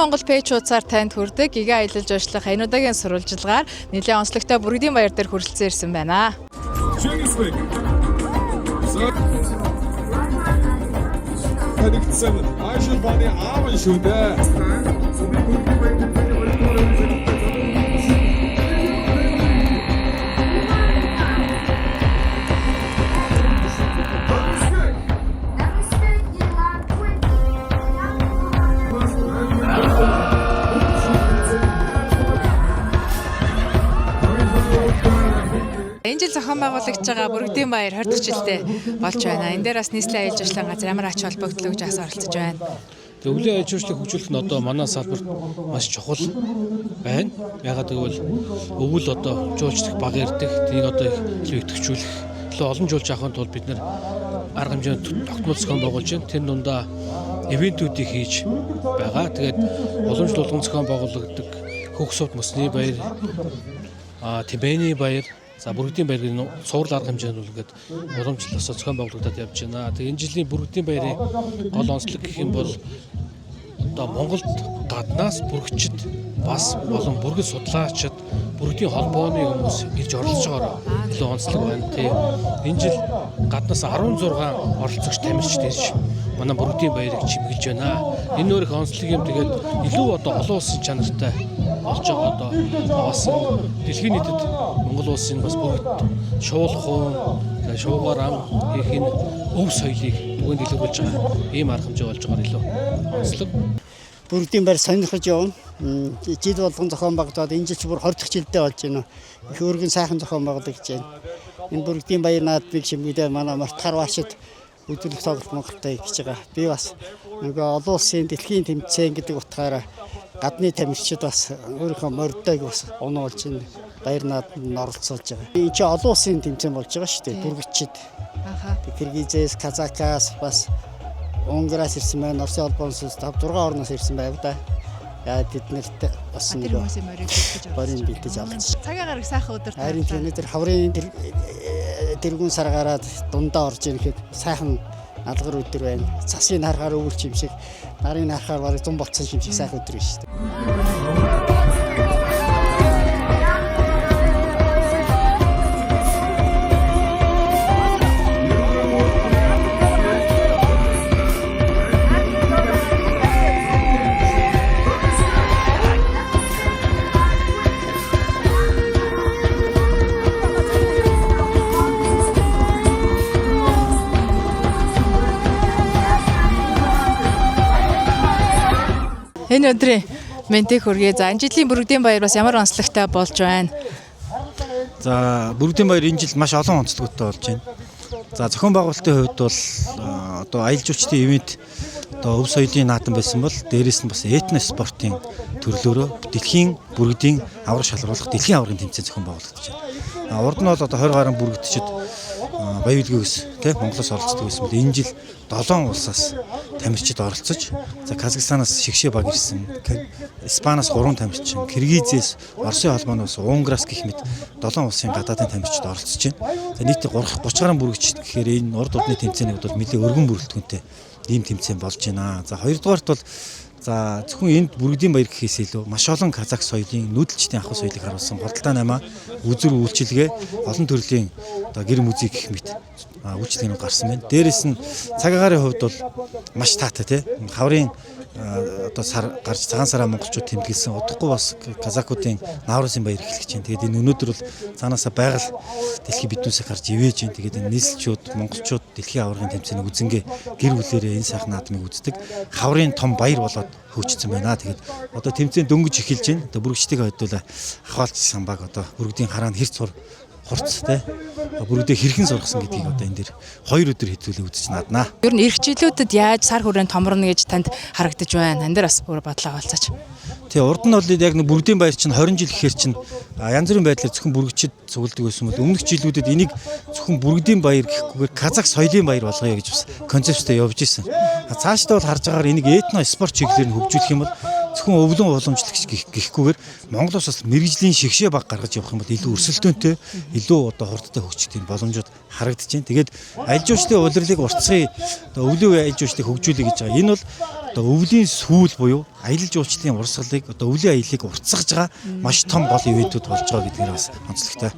Монгол пэйж хуудасаар танд хүрдэг гига аялал жуулчлах энэ удаагийн сурвалжилгаар нэлээд онцлогтой Бүргэдийн баяр дээр хүрэлцэн ирсэн байна. Танигдсан Ашилбаны аав шүү дээ. Энэ жил зохион байгуулагч байгаа Бүргэдийн баяр 20 дахь жилдээ болж байна. Энэ дээр бас нийслэлийн аялал жуулчлалын газар ямар ач холбогдол гэж оролцож байна. Тэгээ өвлийн аялал жуулчлалыг хөгжүүлэх нь одоо манай салбарт маш чухал байна. Ягаад гэвэл өвөл одоо жуулчлах баг ирдэг. Тэнийг одоо их идэвхжүүлэх, олон жуулч авахын тулд бид нэр арга хэмжээнд тогтмол зохион байгуулж байна. Тэр дундаа ивентүүдийг хийж байгаа. Тэгээд уламжлуулгын зохион байгуулагддаг Хөх сууд мөсний баяр, Тэмээний баяр, за Бүргэдийн баярын цуврал арга хэмжээнд бол ингээд уламжлалсаа зохион байгуулагдаад явж байна. Тэгээ энэ жилийн Бүргэдийн баярын гол онцлог гэх юм бол одоо Монголд гаднаас бүрэгчид бас болон бүргэд судлаачид Бүргэдийн холбооны хүмүүс ирж оролцож байгаа илүү онцлог байна. Тэгээ энэ жил гаднаас 16 оролцогч тамирчид ирж манай Бүргэдийн баярыг чимэглэж байна. Энэ өөр их онцлог юм. Тэгээд илүү одоо олон улсын чанартай болж байгаа одоо бас дэлхийн нийтэд Монгол улсын бас бүгд шуулах уу, шуугаар ам хийх энэ өв соёлыг бүгд илэрхийлж байгаа ийм арга хэмжээ болж байгаа илүү онцлог. Бүргэдийн баяр сонирхож явна. Жил болгон зохион байгуулагдаад энэ жил бүр 20 дахь жилдээ болж байна. Их өргөн сайхан зохион байгуулагдаж байна. Энэ Бүргэдийн баяр наадмыг шимгдээ манай Мартахар Баашид үзүүлэх тоглолт Монголтой хийж байгаа. Би бас нөгөө олон улсын дэлхийн тэмцээн гэдэг утгаараа гадны тамирчид бас өөрийнхөө мордойг бас онуулж энэ баяр наадманд оролцуулж байгаа. Энэ чинь олон улсын тэмцээн болж байгаа шүү дээ. Бүргэдчид. Киргизээс, Казакаас бас Унгараас ирсэн байна. Оросын холбооноос 5-6 орноос ирсэн байв да. Яа тэднэрт бас нэг борин бэлдэж авалцсан. Цагаа гарах сайхан өдөр таа. Харин тэр хаврын тэргүүн сар гараад дундаа орж ирэхэд сайхан алгар өдөр байна. Цасыг харахаар өвөлч юм шиг, нарыг харахаар барыг зам болцсон юм шиг сайхан өдөр байна шүү дээ. Энэ өдрийн ментиг хүргэе. За энэ жилийн Бүргэдийн баяр бас ямар онцлогтой болж байна? За Бүргэдийн баяр энэ жил маш олон онцлогтой болж байна. За зохион байгуулалтын хувьд бол одоо аялал жуулчдын ивент одоо өв соёлын наадам байсан бол дээрээс нь бас этно спортын төрлөөрөө дэлхийн бүргэдийн авраг шалгаруулах дэлхийн аврагын тэмцээн зохион байгуулагдаж байна. Урд нь бол одоо 20 гаруй бүргэдчид баялгүйс тий Монголоос оролцдог байсан бол энэ жил 7 улсаас тамирчид оролцож, за Казахстанаас шигшээ баг ирсэн, Испаниас 3 тамирчин, Киргизээс, Оросын холбооноос, Унгараас гэх мэт 7 улсын гадаадын тамирчид оролцож байна. За нийт 30 гаруй бүрэгчид гэхээр энэ урд удны тэмцээнүүд бол нэлээд өргөн бүрэлдэхүүнтэй ийм тэмцээн болж байна. За хоёрдугаарт бол за зөвхөн энд Бүргэдийн баяр гэхээс илүү маш олон казак соёлын нүүдэлчдийн ахуй соёлыг харуулсан Болдолтой 8 үзүр үйлчилгээ олон төрлийн одоо гэр музик гэх мэт үйлчлэгнүүд гарсан байна. Дээрээс нь цаг агаарын хувьд бол маш таатай тий. Хаврын одоо сар гарч цагаан сараа монголчууд тэмдэглэсэн. Удахгүй бас казакуудын нааврын баяр эхлэх чинь. Тэгээд энэ өнөөдөр бол цаанаасаа байгаль дэлхийн биднээсээ гарч ивэж чинь. Тэгээд энэ нийслэлчүүд монголчууд дэлхийн аваргын тэмцээний үзэнгээ гэр бүлээрээ энэ сайхан наадмыг үздэг. Хаврын том баяр болоод хөгжсөн байна. Тэгээд одоо тэмцээн дөнгөж эхэлж байна. Одоо бүрэгчдийн хөдөлгөөн ахвалж самбаг одоо бүргэдийн хараанд хэрц сур хурц те бүргэдээ хэрхэн сургасан гэдгийг одоо энэ дэр 2 өдөр хэдүүлээ үзэж нааднаа. Ер нь ирэх жилүүдэд яаж сар хүрээнд томорно гэж танд харагдаж байна. Энэ дээр бас өөр бодлоо олцооч. Тэгээ урд нь бол яг нэг Бүргэдийн баяр чинь 20 жил гэхээр чинь янз бүрийн байдлаар зөвхөн бүргэчид цугладаг байсан бол өмнөх жилүүдэд энийг зөвхөн Бүргэдийн баяр гэхгүйгээр казак соёлын баяр болгоё гэж бас концепттэй явж исэн. Цаашдаа бол харж байгаагаар энийг этно спорт чиглэлээр нь хөгжүүлэх юм бол зөвхөн өвлөн уламжлагч гэхгүйгээр Монгол улс бас мэрэгжлийн шигшээ баг гаргаж явах юм бол илүү өрсөлдөөнтэй, илүү одоо хурдтай хөгжих боломжууд харагдаж байна. Тэгээд аялал жуулчлалын улирлыг уртсгын одоо өвлийн үеийн аялал жуулчлалыг хөгжүүлэх гэж байгаа. Энэ бол одоо өвлийн сүүл буюу аялал жуулчлалын урсгалыг одоо өвлийн аяллыг уртсгаж байгаа маш том гол ивэнтүүд болж байгаа гэдгээр бас онцлогтой.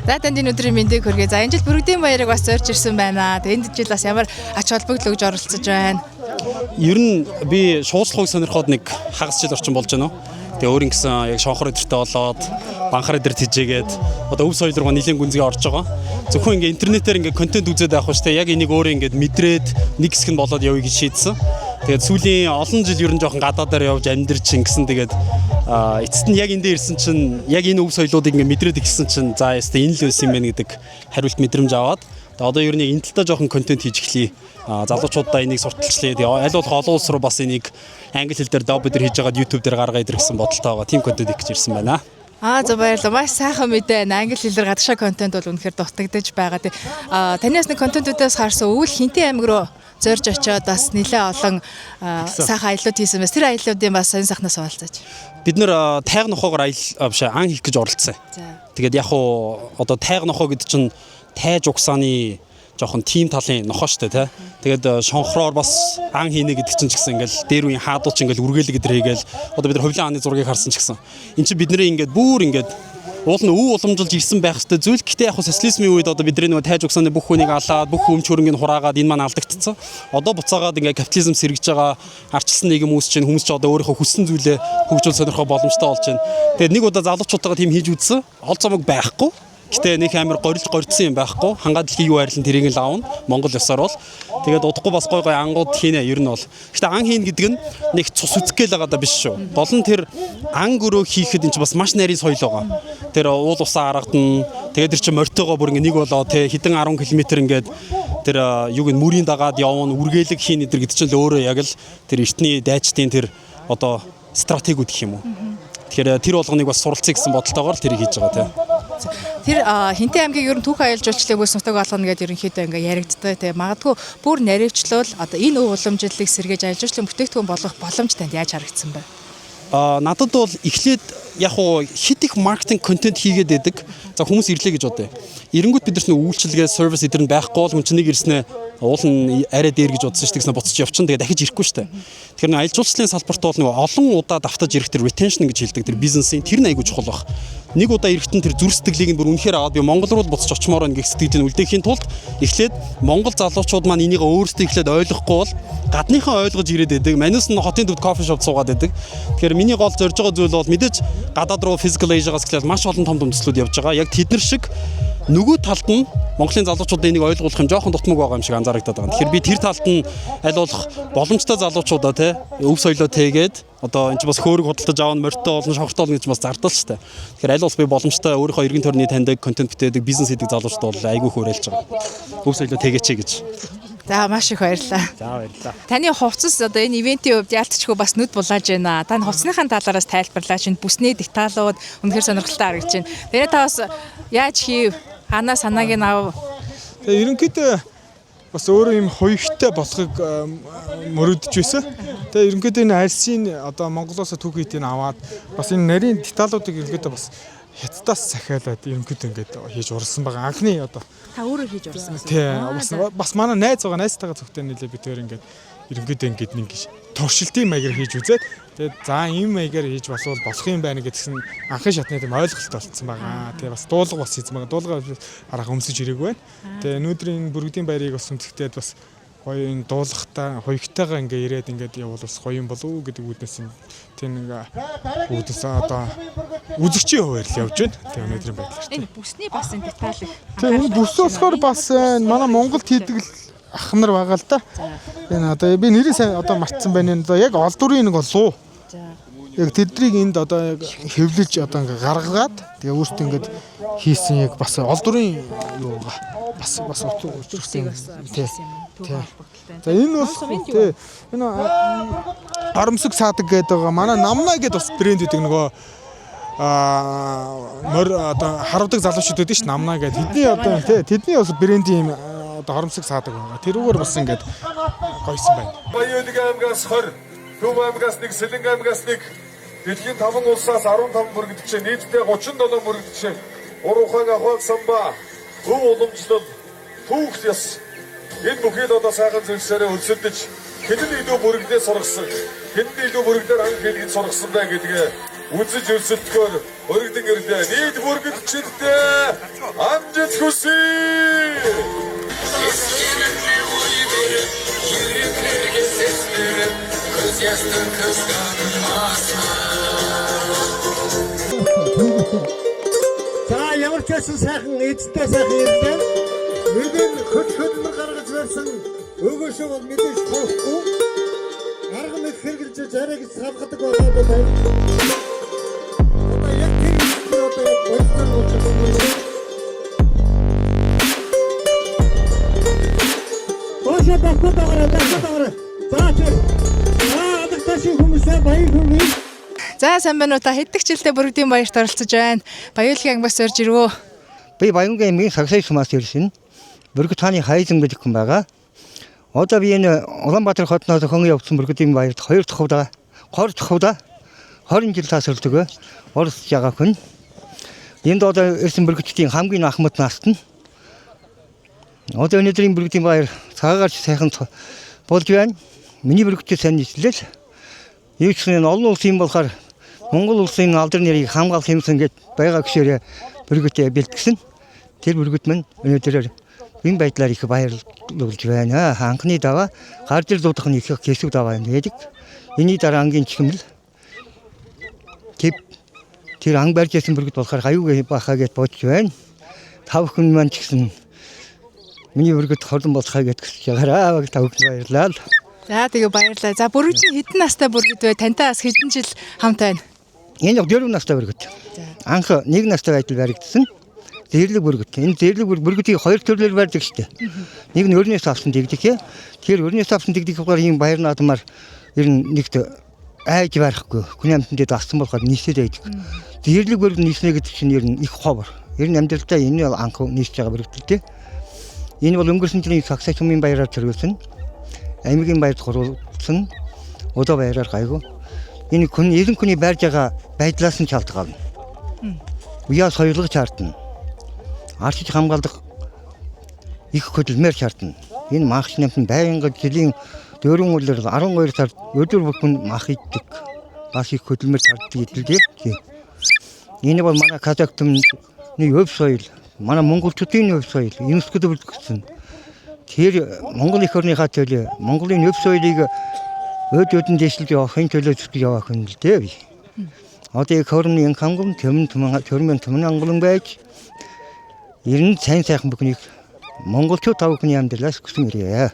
За танд энэ өдрийн мэндийг хүргэе. За энэ жил Бүрэгдийн баярыг бас зорж ирсэн байна. Тэгээд энэ жил бас ямар ач холбогдол өгж оролцож байна. Ер нь би шууцлахыг сонирхоод нэг хагас жил орчим болж байна. Тэгээ өөрийн гэсэн яг шонхор өдөртөө болоод банхар өдөрт хижээгээд одоо өв соёл руу нэлийн гүнзгий орж байгаа. Зөвхөн ингээ интернетээр ингээ контент үзээд байх ба штэ яг энийг өөрөө ингээ мэдрээд нэг хэсэг нь болоод явъя гэж шийдсэн. Тэгээд сүүлийн олон жил ер нь жоохон гадаадаар явж амьдэрч ингэсэн тэгээд эцэст нь яг эндээ ирсэн чинь яг энэ өв соёлуудыг ингээ мэдрээд эхэлсэн чинь за ястэ энэ л байсан юм байна гэдэг хариулт мэдрэмж аваад одоо ер нь энэ талдаа жоохон контент хийж эхлэе. Залуучуудаа энийг сурталчлаад аль болох олон улс руу бас энийг англи хэл дээр доб дээр хийж байгаад YouTube дээр гаргаа идэх гэсэн бодолтой байгаа. Тим контент их гэж ирсэн байна. За баярлалаа. Маш сайхан мэдээ. Англи хэлээр гадагшаа контент бол үнэхээр дутагдаж байгаа. Танаас нэг контентуудаас харсан өвөл Хинтээ аймаг руу зорж очиод бас нэлээ олон сайхан аяллууд хийсэн байна. Тэр аяллуудын бас сонь сайхнаас хуваалцаач. Бид нэр тайг нохоогоор ан хийх гэж оролцсон. Тэгээд яг одоо тайг нохоо гэдэг чинь тайж угсааны жоохон тим талын нохоо штэ тий. Тэгээд шонхроор бас ан хийнэ гэдэг чинь ч гэсэн ингээл дээр үеийн хаадууд ч ингээл үргэлэг өдр хийгээл одоо бид нар хөвлийн ааны зургийг харсан ч гэсэн эн чинь бидний ингээд бүр ингээд уул нь өв уламжилж ирсэн байх хэвээр зүйл. Гэтэ яг хөө социализмын үед одоо бидний нөгөө тайж угсааны бүх хүнийг алаад бүх өмч хөрөнгийг хураагаад энэ маань алдагдцсан. Одоо буцаагаад ингээд капитализм сэргэж байгаа арчилсан нийгэм үүсэж чинь хүмүүс ч одоо өөрийнхөө хүссэн зүйлээ хөгжүүл сонирхох боломжтой болж байна. Тэгээд нэг удаа залуучуудаа тийм хийж үзсэн. Ол зомог байхгүй. Гэтэ нэг амар горьдсон юм байхгүй. Хангаад дэлхийн юу хайрлан тэрийг л аавна. Монгол ёсоор бол тэгээд удахгүй бас гой ангууд хийнэ ер нь бол. Гэтэ ан хийн гэдэг нь нэг цус үзэх гээл байгаа даа биш шүү. Долон тэр ан гөрөө хийхэд энэ ч бас маш нарийн соёл байгаа. Тэр уул усаа аргадна. Тэгээд тэр чинь морьтойгоо бүр нэг болоо те хэдэн 10 км ингээд тэр юуг нь мөрийн дагаад явна үргэлэг хийн эдэр гэдэг чинь л өөрөө яг л тэр эртний дайчдын тэр одоо стратегиуд гэх юм уу. Тэгэхээр тэр болгоныг бас суралцъя гэсэн бодолтойгоор л тэрийг хийж байгаа те. Тэр Хинтээ аймгийг ер нь түүх аялал жуулчлалын бүс нутаг болгоно гэдээ ерөнхийдөө ингээ яригддаг те. Магадгүй бүр наривчлал одоо энэ өв уламжлалыг сэргээж аялал жуулчлалын бүтээгдэхүүн болгох боломж танд яаж харагдсан бэ? Надад бол эхлээд яг хуу хит их маркетинг контент хийгээд байдаг. За хүмүүс ирлээ гэж бодъё. Эренгүүт бид нар үйлчилгээ, сервис эдэр нь байхгүй бол хүн чинь нэг ирснээ уул нь арай дээр гэж бодсон шүү дээ. Буцаж явчихна. Тэгээ дахиж ирэхгүй шүү дээ. Тэгэхээр аялал жуулчлалын салбарт бол нөгөө олон удаа давтаж ирэх тэр retention гэж хэлдэг тэр бизнесийн тэр нь айгүй чухал баг. Нэг удаа ирэхдээ тэр зүр сэтгэлийг нь бүр үнэхээр аваад би Монгол руу буцаж очимоор байна гэх сэтгэлийг үлдээхийн тулд эхлээд Монгол залуучууд маань энийг өөрсдөө эхлээд ойлгохгүй бол гадныхаа ойлгож ирээд байдаг. Манус нь хотын төвд кофе шоп суугаад байдаг. Тэгэхээр миний гол зорж байгаа зүйл бол мэдээж гадаад руу physical Asia-гаас эхлээд маш олон том төслүүд явж байгаа. Яг тэднэр шиг нөгөө талд нь Монголын залуучуудын энийг ойлгуулах юм жоохон дутмаг байгаа юм шиг анзаарагдаад байгаа. Тэгэхээр би тэр талд нь аль болох боломжтой залуучуудаа те өв соёлоо тээгээд одоо энэ ч бас хөөрөг худалдаж аавн морьтой олон шавхартай болно гэж бас зардал шүү дээ. Тэгэхээр аль болох би боломжтой өөрийнхөө эргэн тойрны таньдаг контент бүтээдэг бизнес хийдэг залуучууд бол айгүй хөөрэлж байгаа. Өв соёлоо тээгээч гэж. За маш их баярлалаа. За баярлалаа. Таны хувцас одоо энэ ивентийн хувьд яалтчгүй бас нүд булааж байна. Таны хувцсныхаа талаараас тайлбарлаач. Энэ бүсний деталууд үнэхээр сонирхолтой харагдаж байна. Тэгээ та бас яаж хийв? Ханаа санааг нь ав. Тэгээ ерөнхийдөө бас өөрөө юм хоёртой болохыг мөрөдж байсан. Тэгээ ерөнхийдөө энэ арсын одоо Монголоос түүхийдээ аваад бас энэ нарийн деталуудыг ерөнхийдөө бас хятадаас захиалаад ерөнхийдөө ингээд хийж урсан байгаа. Анхны одоо Та өөрөө хийж урсан. тий бас манай найз байгаа найзтайгаа зөвхөн нэлээ бид өөр ингээд ерөнхийдөө ингээд нэг туршилтын маягаар хийж үзээд тэгээд за ийм маягаар хийж бас болох юм байна гэдгсэн анхны шатны тийм ойлголт болцсон байгаа. Тэгээ бас дуулга бас хийсэн байгаа. Дуулга арга өмсөж ирээгүй байна. Тэгээ өнөөдрийн бүргэдийн баярыг бас өмсгтээд бас гоё энэ дуулгахтаа хоёртойгоо ингээ ирээд ингээд явбал бас гоё юм болов уу гэдэг үүднээс тийм нэг үүднээс одоо үзэгчийн хуваар л явж байна. Тэгээ өнөөдрийн байдлаар. Энэ бүсний бас энэ деталь их. Тэгээ энэ бүс болохоор бас манай Монголд хийдэг л ах нар байгаа л да. Энэ одоо би нэрээ сайн одоо мартсан байна. Одоо яг олдврын нэг болов уу? Яг тэднийг энд одоо яг хэвлэж одоо ингээ гаргаад тэгээ өөртөө ингээд хийсэн яг бас олдврын юу байгаа. Бас учирсан. За энэ бол тий энэ арамсаг саадаг гэдэг байгаа. Манай намнаа гэдэг бас брэнд гэдэг нөгөө мөр одоо харавдаг залуучууд байдаг ш намнаа гэдэг. Тэдний одоо тий тэдний бас брендийн одоо хоромсог саадаг байгаа. Тэрүүгээр бас ингээд гойсон байна. Баялаг аймгаас 20, Төв аймгаас 1, Сэлэнг аймгаас 1, дэлхийн 5 улсаас 15 мөрөгдөгч, нийтдээ 37 мөрөгдөгч, Ур ухаан ахуйн самбаа, өв уламжлал, түүх ёс энэ бүхэл одоо сайхан зүйлсээрээ өрсөлдөж хэн илүү бүрэгдээ сургасан, хэн илүү бүрэгдээр анх хэлгэж сургасан бай гэдгээ үзэж өрсөлдөхөөр өргөдөн ирлээ. Нийт бүрэгдчилтэй амжилт хүсье. За ямар ч байсан сайхан эцтэй сайхан ирлээ. Нэгэн хөлмөр гаргаж барьсан өгөөшөө бол мэдээж тоохгүй. Арга нэг хэрэгжилж арайг савгадаг болоод байна. Одоо яг тэр одоо ойрхон болчихсон. Бошо багтаагаар. За тэр адагташи хүмүүсээ баяр хүргэе. За сайн байна уу та хэддэг жилдээ бүргэдийн баярт оролцож байна. Баялгийн ангиас орж ирвөө. Би Баянгын аймгийн Сагсай сумаас ирсэн. Бүргэд хааны хайзан гэдэг хүн байгаа. Одоо би энэ Улаанбаатар хотноос хон явсан бүргэдийн баярт 2 дахь удаа 20 жил тасралтдаг оролцож байгаа хүн. Энд одоо ирсэн бүргэдийн хамгийн ахмад наст нь Одоо өнөөдрийн бүргэдийн баяр цагаагаар сайхан болж байна. Миний бүргэдтэй сайн нийтлэл. Юу ч гэсэн олон улсын болохоор Монгол улсын алдар нэрийг хамгаалах юмсан гэд байгаа гişээрээ бүргэдээ бэлтгэсэн. Тэр бүргэд маань өнөөдрөөр энэ байдлаар их баярлуулж байна. Анхны даваа гар дээр дуудах нь их хэсэг даваа юм гэдэг. Эний дараа ангийн чигмэл тэр анги барьж ясан бүргэд болохоор аюугүй бахаа гэж бодож байна. Тав хүн маань ч гэсэн миний бүргэд хордон болохаа гэж хүсэж байгаараа тав хүн баярлалаа. За тэгээ баярлалаа. За бүргэдийн хэдэн настай бүргэд вэ? Тантай бас хэдэн жил хамт байна? Энэ 4 настай бүргэд. Анх 1 настай байтал баригдсан. Зэрлэг бүргэд. Энэ зэрлэг бүргэдийг хоёр төрлөөр барьдаг штэ. Нэг нь өрнөөс авсан дэгдэх. Тэр өрнөөс авсан дэгдэх болохоор ийм баяр наадмаар ер нь нэгт айж барахгүй. Хүний амьтанд дассан болохоор нийсээд байдаг. Зэрлэг бүргэд нийснэ гэдэг чинь ер нь их ховор. Ер нь амьдралдаа энэ бол анх нийсж байгаа бүргэдтэй. Энэ бол өнгөрсөн жилийн сагсай чумын баяраар төрүүлсэн. Аймгийн баярд хуруулсан. Удаа баяраар гайгүй. Энэ хүн эрен хүний байрж байгаа байдлаас нь шалтгаална. Уяас соёлгож хардна. Арчиж хамгаалах их хөдөлмөр шаардна. Энэ махч намтан байнга жилийн 4 үлээр 12 сар өдөр бүхэн мах иддэг. Бас их хөдөлмөр шаарддаг гэдэлтэй. Энэ бол манай Казахстаны өв соёл, манай монголчуудын өв соёл, ЮНЕСКОд бүрдүүлсэн. Тэр Монгол их орныхаа төлөө Монголын өв соёлыг өдөөдөн дэвшилж явахын төлөө зүтгэж явах юм л дээ. Одоо их орны хангам төрмөн анган байж ер нь сайн сайхан бүхнийг монголчууд тав хүний амьдралаас хүсэн ирээ.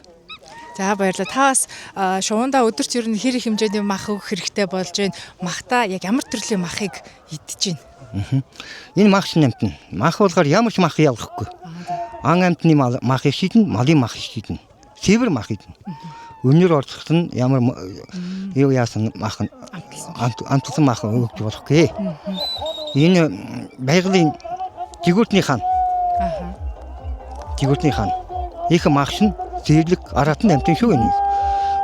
За баярлалаа. Та бас шуундаа өдөрт ер нь хэр их хэмжээний мах өгөх хэрэгтэй болж байна. Махта яг ямар төрлийн махыг идэж байна? Энэ махч намтан. Мах болохоор ямар ч мах ялгахгүй. Ан амтны мах шийдэн, малын мах шийдэн. Север мах шийдэн. Өнөр орцохт нь ямар юу яасан мах амтсан мах өгч болохгүй. Энэ байгалийн жигүүртний хаан. Жигүүртний хаан. Их махш нь зэрлэг аратан амтын шүү энийг.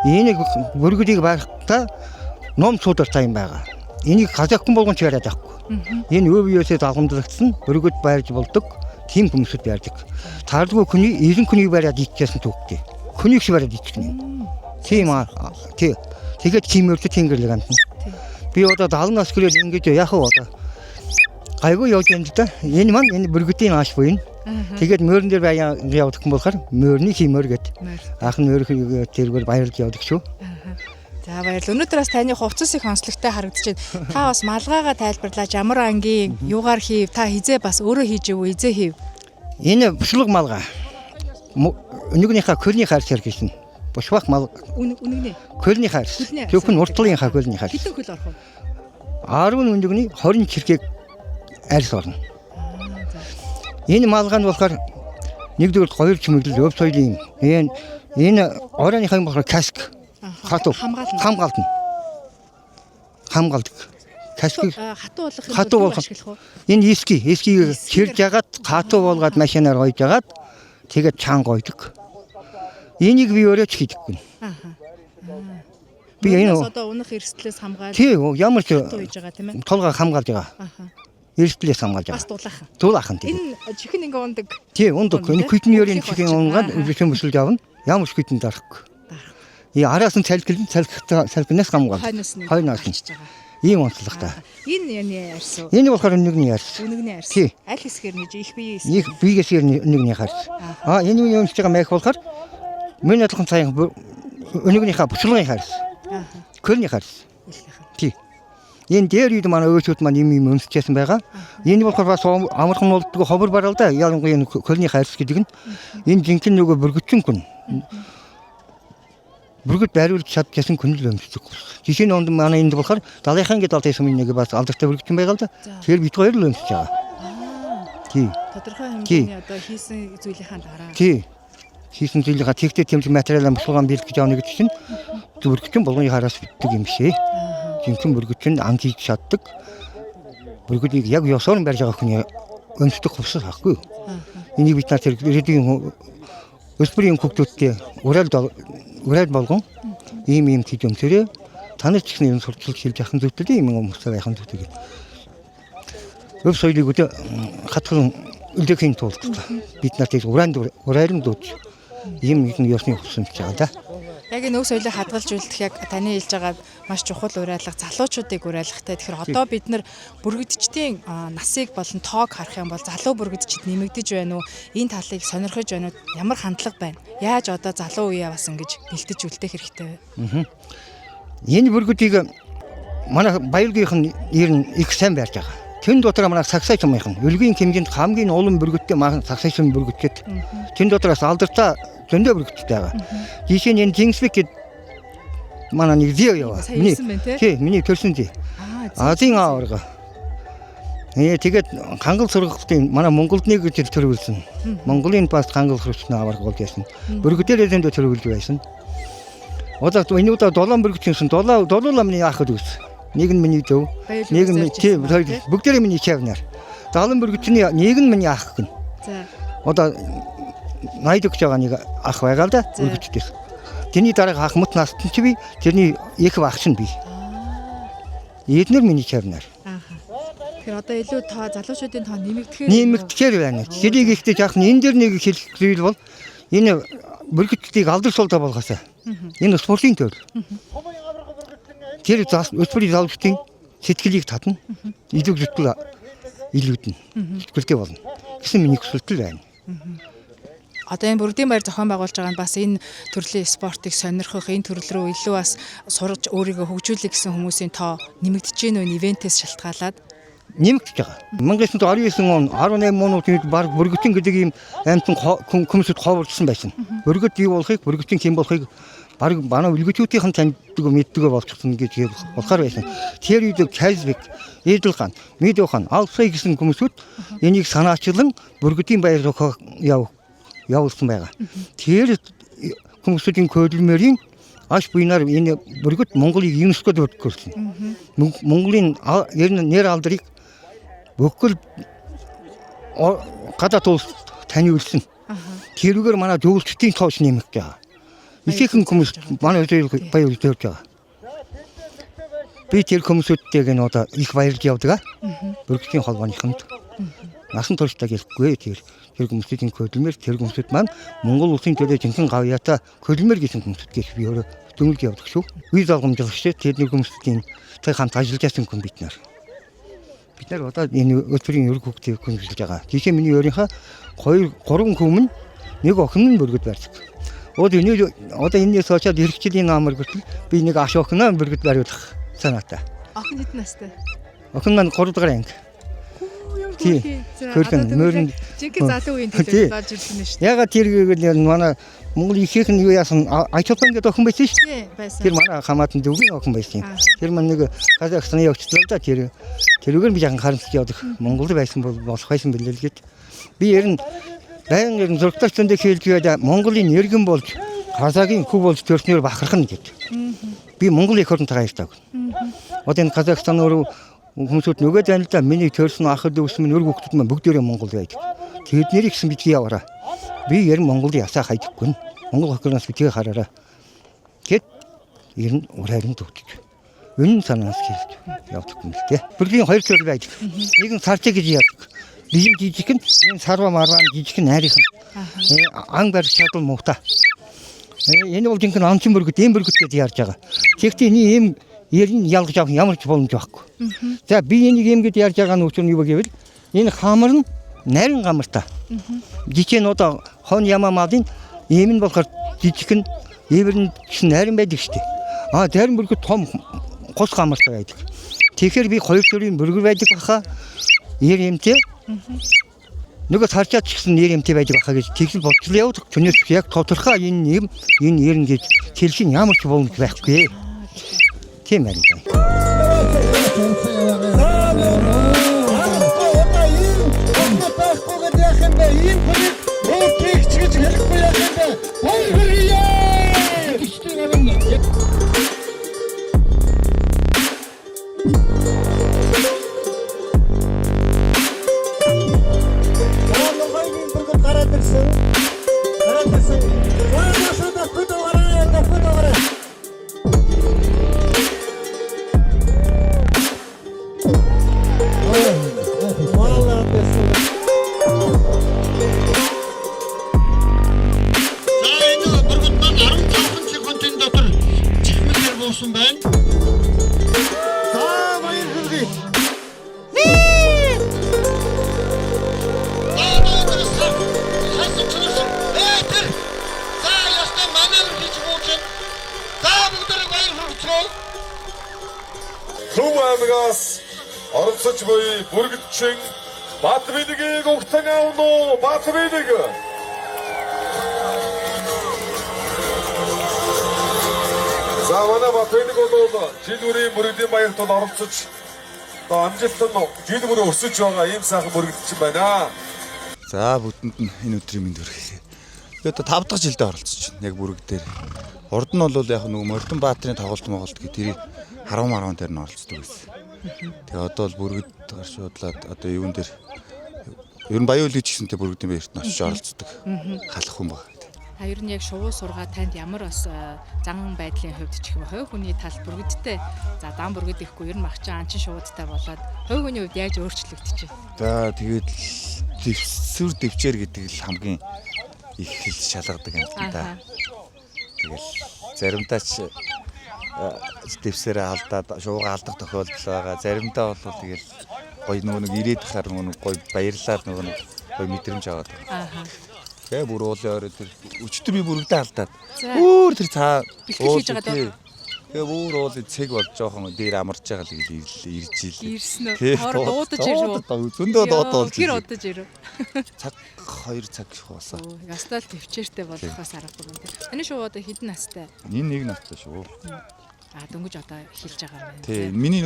Энийг бүргэдийг барихтаа ном судартай юм байгаа. Энийг казаххан болгон ч яриад байхгүй. Энэ өвөөсөө дагамжлагдсан бүргэд байрж болдог. Тим хүмүүсд ярьдаг. Таардгүй хүний эрен хүнийг бариад идчихсэн түүхтэй. Хүнийг ч бариад идчихнэ. Тийм аа. Тэгээд чимэрдэ тэнгэрлэг амтна. Би одоо 70 нас хүрээд ингэж яах вэ одоо? Гайгүй явж байна л да. Энэ маань энэ бүргэдийн ааш буй. Тэгээд мөрөн дээр явдаг юм болохоор мөрний химээр гэд. Анх нь мөрөөр тэргээр баярлж явдаг шүү. За баярлалаа. Өнөөдөр бас таны хувцас их онцлогтой харагдаж байна. Та бас малгайгаа тайлбарлаж ямар ангийн юугаар хийв? Та хизээ бас өөрөө хийж ив үү? Хизээ хийв? Энэ бушлаг малгай. Өнөөгнийхээ хөрний хайрс хэрэгжсэн. Бушвах мал. Үнэгнээ. Хөрний хайрс. Зөвхөн уртлынхаа хөрний хайрс. Хэдэн хөл орох вэ? 10 өнөөгний 20 чирхэг арьс орно. Энэ малгай нь болохоор нэгдүгээр хоёр чимэглэл өв соёлын юм. Энэ орооныхаа юм болохоор каск. Хатуу хамгаална. Хамгаалдаг. Каскыг хатуу болгох. Энэ эскийг чирж ягаад хатуу болгоод машинаар гойж ягаад тэгээд чанга гойдог. Энийг би өөрөө ч хийдэггүй. Би энэ одоо унах эрсдлээс хамгаалж тий ямар ч хийж байгаа тийм ээ. толгой хамгаалж байгаа. Эрсдлээс хамгаалж байгаа. Бас дуулаахан тий. Энэ чихэн ингээ ундаг. Тий ундаг. Энэ хитмиорийн чихэн унгаад үгүй мөсөлж явна. Ямар ч хитэн дарахгүй. И араас нь салхинаас хамгаалж. Хойноос нь. Ийм онцлогтой. Энэ яны арьс уу? Энэ болохоор нэгний арьс. Үнэгний арьс. Тий. Аль хэсгээр нэж их биеэс. Их биеэс нэгний арьс. Энэ юм хийж байгаа майх болохоор миний адилхан цаан өнөөгнийхээ буцлагын арьс. Хөрний арьс. Тий. Энэ дээр үед манай өвчүүд маань юм өмсчихсэн байгаа. Энэ болохоор бас амархан болдгоо ховор барал да. Ялангуяа энэ хөрний арьс гэдэг нь энэ жинхэнэ нөгөө бүргэдчин хүн. Бүргэд байруулж чадчихсан хүн л өмсдөг. Жишээ нь онд манай энд болохоор далайхан гэдэг алтай сумын нэг бас алдартай бүргэдчин байгаа л да. Тэгэхээр бид хоёр л өмсөж байгаа. Тий. Тодорхой хэмжээний одоо хийсэн зүйлийнхаа дараа. Тий. Хийсэн зүйлийнхаа тэгтээ тэмдэг материалаа бушуугаан бэлтгэж явна гэдэг чинь бүргэдчин болгоны хараас битдэг юм шээ. Жинхэнэ бүргэдчин анги хийж чаддаг. Бүргэдийг яг ёсоор барьж байгаа хүний өмсдөг хувцас хахгүй. Энийг бид нар тэр ирээдүйн өсвөрийн хүүхдүүдтэй ураад болгон ийм хийж өмсөрөө танаас ч гэсэн сурталчилж хэлж яхан зүйтэй ийм хүмүүстэй яхан зүйтэй. Өв соёлыг хатхан үлдэхийн тулд бид нарт урайлан дууж ийм нэгэн ёсны хүсэмж байгаа да. Яг энэ өв соёлыг хадгалж үлдэх яг таны хэлж байгаа маш чухал уриалга залуучуудыг уриалгатай. Тэгэхээр одоо бид нар бүргэдчдийн насыг болон тоог харах юм бол залуу бүргэдчид нэмэгдэж байна уу? Энэ талыг сонирхож байна уу? Ямар хандлага байна? Яаж одоо залуу үеэ бас ингэж бэлтэж үлдэх хэрэгтэй вэ? Энэ бүргэдийг манай баялагийнх нь ер нь их сайн байрж байгаа. Тэн дотор манай сагсайч юмхан үлгийн хэмжээнд хамгийн улам бүргэдтэй маань сагсайч юм бүргэдгээд тэн дотроос алдартай зөндөө бүргэдтэй байгаа. Жишээ нь энэ Тинсвик гэдэг манай нэг зөө яваа. Миний төрсөн зөө. Азийн аварга. Тэгээд хангал сургалтын манай Монголд нэг гэж төрүүлсэн. Монголын бас хангал сургалтын аварга бол гэсэн. Бүргэдээр зөндөө төрүүлж байсан. Одоо энэ удаа 7 бүргэдчсэн 7 ламны яах гэж үз. Нэг нь миний дөө, нэг нь тийм бүгдээрээ миний чавнаар. 70 бүргэдчний нэг нь миний ах гэн. За. Одоо 80 гэж байгаа нэг ах байгаа л да бүргэдчтэй. Тэний дараа ах мут наст чи би тэрний их багш нь би. Эднэр миний чавнаар. Тэгэхээр одоо илүү тоо залуучуудын тоо нэмэгдэхээр байна. Тэрийг ихтэй яах нь энэ дэр нэг хэлбэл бол энэ бүргэдчдийг алдаршуулдаг болгоосаа. Энэ спортын төр. Тэр өсвөрийн залуучдын сэтгэлийг татна. Илүү зүтгэл илүүднэ. Зүтгэлтэй болно. Гэсэн миний хүсэлт байна. Одоо энэ бүрдийн баяр зохион байгуулж байгаа нь бас энэ төрлийн спортыг сонирхох, энэ төрөл рүү илүү бас сурж өөрийгөө хөгжүүлэх гэсэн хүмүүсийн тоо нэмэгдэж гэнэ үү ивентээс шалтгаалаад нэмэгдэж байгаа. 1929 он 18 оноо үед баг бүргэдчин гэдэг ийм амтан хүмүүсд ховордсон байсан. Бүргэд юу болохыг, бүргэдчин хэм болохыг баг манай үлгэчүүдийн таньдаг мэддэг болчихсон гэж болохоор байсан. Тэр үед Кайзбек, Эдэлхан, Медохан, Алсай гэсэн хүмүүсүүд энийг санаачлан бүргэдийн баяр зохион явуулсан байгаа. Тэр хүмүүсийн кодөлмөрийн аш буйнаар энэ бүргэд Монголыг ЮНЕСКОд өргөжүүлсэн. Монголын нэр алдрыг бүхэл гадаад улс таниулсан. Тэрүүгээр манай зөвлөлтийн тооч нэмэгдэж байгаа. Ихэнх хүмүүс манай баяр зорж байгаа. Би тэр хүмүүсүүдтэйг нь одоо их баярлж явдаг. Бүргэдийн холбооныхонд насан туршдаа гэлэхгүй тэр хүмүүсийн хөдөлмөр тэр хүмүүсүүд маань Монгол улсын төлөө жинхэнэ гавьяата хөдөлмөр гэсэн хүмүүсүүд гэж би өөрөө дүнэлж явдаг шүү. Виз олгомжлогч тэр хүмүүсийн хамт ажиллаж байсан хүн бид нар. Бид нар одоо энэ өсвөрийн өрг хөгжих хөндлөж байгаа. Жишээ миний өөрийнхөө 2-3 хүмүн нэг охин нь бүргэд барьдаг. Одоо энэс очоод хэрэгчлийн намар гэтэл би нэг аш охиноо бүргэд бариулах санаатай. Охин хэдэн настай? Охин маань 3 дахь анги. Тийм. Хөргөн мөрөнд жинхэнэ залуу үеийн төлөв болж ирсэн нь шүү дээ. Ягаад тэргээл манай Монгол ихийнх нь юу яасан Айтопан гэдэг охин байсан шүү дээ. Тэр манай хамаатан дүүгийн охин байсан. Тэр маань нэг Казахстаны явчихлаа да тэрүүгээр би яхан харамсаж явдаг. Монголд байсан бол болох байсан билээ л гэд. Би ер нь байнгын зургатч зөндөө хэлж байда Монголын иргэн болж Казагийн хөв болж төрснөөр бахархна гэд. Би Монгол их орнтой хайртай. Одоо энэ Казахстан руу хүмүүсүүд нөгөө тань л да миний төрсөн ахад өвс минь өрг хөлтөд маань бүгдээрээ Монгол байдаг. Тэгэд нэрийг гисэн битгий яваараа. Би ер нь Монголын ясаа хайдаггүй. Монгол хохироос битгий хараараа. Гэт ер нь урайлан төгтөж. Үнэн санаас хэлж явдаг юм л дээ. Бүргийн хоёр төрөл байдаг. Нэг нь сарчаа гэж яадаг. Нэг нь жижиг нь энэ сарва марван жижиг нь найрхан. Ан барь чадвар муутай. Энэ бол жинхэнэ анчин бүргэд ийм бүргэд гэж ярьж байгаа. Тэгэхдээ ийм ерэн ялгаж авах ямар ч боломж байхгүй. За би энийг юм гэж ярьж байгаа нь учир нь юу гэвэл энэ хамар нь нарийн гамартай. Жижиг нь одоо хон ямамаадын ийм нь болохоор жижиг нь эвэр нь нарийн байдаг шүү дээ. Зарим бүргэд том гус гамартай байдаг. Тэгэхээр би хоёр төрлийн бүргэр байдаг баха. Нэр юмтэй. Нөгөө царчаад ч гэсэн нэр юмтэй байдаг баха гэж тэгл бодлоо явдаг. Түүнээс яг тодорхой энэ нэр гэж хэлхийн ямар ч боломж байхгүй. Тийм байна. явсан байна. За баяр хүргэе. Төв аймагаас оролцож буй бүргэдчин Батбэдгийг өгтөн авно уу? Батбэдэг. За манай Батбэдэг бол жил бүрийн бүргэдийн баярт оролцож одоо амжилт нь жил бүр өсөж байгаа ийм сайхан бүргэдчин байна. За бүтэнд нь энэ өдрийн мэнд хүргэе. Би одоо 5 дахь жилдээ оролцож байна. Яг бүрэг дээр. Урд нь бол яг нөгөө Мордон Баатарын тоглолт гэх тэрийг 10 дээр нь оролцдог байсан. Тэгээ одоо бол бүргэд гаршуудлаад одоо юун дээр ер нь баян үйл гэжсэнтэй бүргэдийн баярт нь очиж оролцдог. Халах хүн баг. Ер нь яг шувуу сургаа танд ямар бас зан байдлын хувьд ч юм уу хувь хүний тал бүргэдтэй за дан бүргэд ихгүй ер нь магчаа анчин шуудтай болоод хувь хүний хувьд яаж өөрчлөгдөж байна. За тэгээд дэвсүр дэвчээр гэдэг л хамгийн их хэлж шалгадаг юм да. Тэгэл заримдаа ч дэвсэрээ алдаад шуугаа алдах тохиолдол байгаа. Заримдаа бол тэгэл гоё нэг ирээд хахаар нэг гоё баярлаад нэг гоё мэдрэмж аваад байгаа. Тэгээ бүр уулын орой тэр өчтөр би бүрэгдээ алдаад өөр тэр цаа бэлтгэл хийж байгаа даа. Тэгээ бүр уулын цэг болж жоохон дээр амарч байгаа л ирж ийлээ. Ирсэн үү? Хоор дуудаж ирв. Зөндөө дуудаж хэр удаж ирв. Цаг 2 цаг хөөсөө. Ястал төвчээртэй болохоос аргагүй юм тийм. Таны шуу одоо хэдэн настай? Энэ 1 настай шүү. Дөнгөж одоо эхэлж байгаа юм байна. Тийм. Миний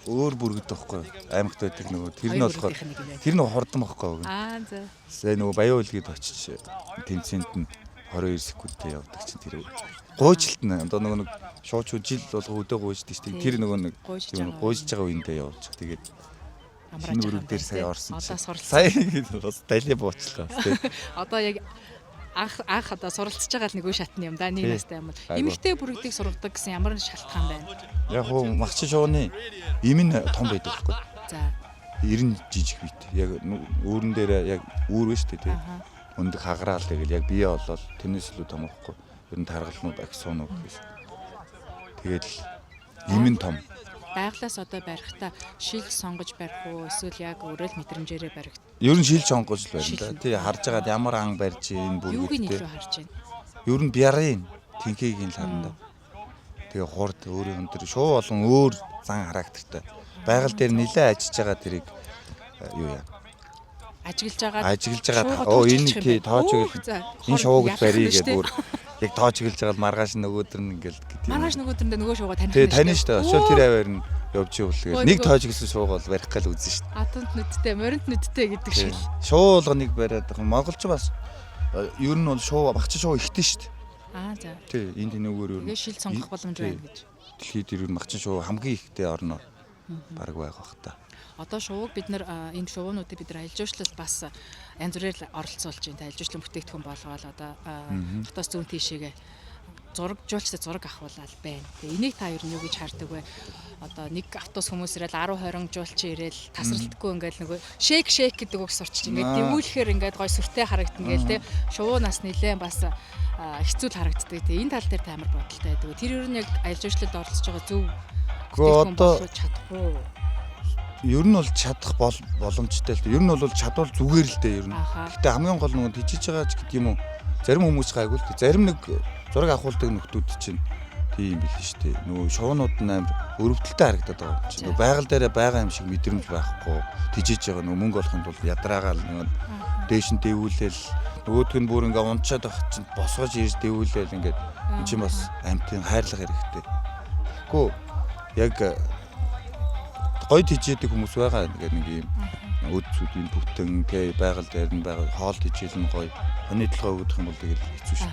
өөр бүргэд байхгүй аймагт байдаг нөгөө тэр нь болохоор тэр нөгөө хордон байхгүй. За. Сая нөгөө баян үлгээд очиж тэмцээнд нь 22 секундтэй явдаг чинь тэр гойжилт нь одоо нөгөө нэг шуучуу жил болго өдөө гойждаг шүү дээ. Тэр нөгөө нэг гойжж байгаа үедээ явуулж. Тэгээд шинэ бүрэг дээр сая орсон чинь сая бас дали буучлаа. Одоо яг анх одоо суралцж байгаа л нэг үе шатны юм да нэг настай юм. Эмэгтэй бүрэгдийг сургадаг гэсэн ямар шалтгаан байна? Яг хөө махчин шууны им нь том байдаг байхгүй. За. 90 жижиг бит. Яг үүрэн дээр яг үүр вэ шүү дээ. Өндөг хагараал тэгэл яг бие болол тэрнээс илүү том байхгүй. Ер нь таргалнууд аксонууд гэсэн. Тэгээд им нь том. Байглаас одоо барихтаа шил сонгож барих уу эсвэл яг өөрөө л мэдрэмжээрээ барих? Ер нь шил сонгож л байна да. Тий харж байгаад ямар ан барьж ийн бүргэдтэй. Юуг нь илүү харж байна? Ер нь бярын тэнхээгийн л харна да. Тэгээ хурд өөрийн өндөр шуу болон өөр зан характертай. Байгаль дээр нилээ ажиллаж байгаа тэрийг юу яа? Ажиглаж байгаа. Оо энэ тий тоочгүй. Энэ шууг барья гэдэг бүр яг тоочглж байгаа л маргааш нөгөөдөр нь ингээл гэдэг. Маргааш нөгөөдөндөө нөгөө шуугаа таних. Тий таних шүү дээ. Өшөө тэр аваар нь явж ивэл нэг тоочглсан шууг бол барих гал үзэн шүү дээ. Атант нүдтэй, моринт нүдтэй гэдэг шиг. Шуулга нэг бариад байгаа. Монголч бас ер нь бол шуу багч шуу ихтэй шүү дээ. За. Тий энд нөгөөр ер нь. Тэгээ шил сонгох боломж байна гэж. Дэлхийд ер нь багч шуу хамгийн ихтэй орноо баг байх бах та. Одоо шууг бид нар энэ шуунуудыг бид нар аялал жуулчлалд бас янз бүрээр оролцуулж байна. Аялал жуулчлалын бүтээгдэхүүн болгоод одоо хотоос зүүн тийшээгээ жуулчтай зураг авахулаад байна. Тэгээ энийг та ер нь юу гэж хардаг вэ? Одоо нэг автобус хүмүүс ирэл 10 20 жуулчин ирээл тасралтгүй ингээл нөгөө шейк гэдэг үг сурчиж ингээд дэмүүлэхээр ингээд гой сүртэй харагдана гээл те. Шувуу нас нилээн бас хэцүү л харагддаг. Тэгээ энэ тал дээр та амар бодолтой байдаг. Тэр ер нь яг аялал жуулчлалд оролцож байгаа зөв бүтээгдэхүүн болгож чадахгүй. Ер нь бол чадах боломжтой л дээ. Ер нь бол чадвал зүгээр л дээ ер нь. Гэтэ хамгийн гол нь тийжиж байгаа ч гэдэг юм уу. Зарим хүмүүс гайгүй л дээ. Зарим нэг зураг авахулдаг нөхдүүд чинь тийм билээ шүү дээ. Нөгөө шуунууд нь амар өрөвдөлтөй харагдаад байгаа юм чинь. Нөгөө байгаль дээр байгаа юм шиг мэдрэмж байхгүй. Тийжиж байгаа нөгөө мөнгө олохын тулд ядраагаал нөгөө дээш нь дэвүүлээл нөгөөдг нь бүр ингээ унчаад байх чинь босгож ирж дэвүүлээл ингээд энэ чинь бас амьтын хайрлах хэрэгтэй. Тэгэхгүй яг гойд хижээдэг хүмүүс байгаа нэг юм өд зүдийн бүтэн тий байгаль дээр нь байгаа хоол хижээл нь гоё хоньдлогоо өгөх юм бол тэгэл хэцүү шүү.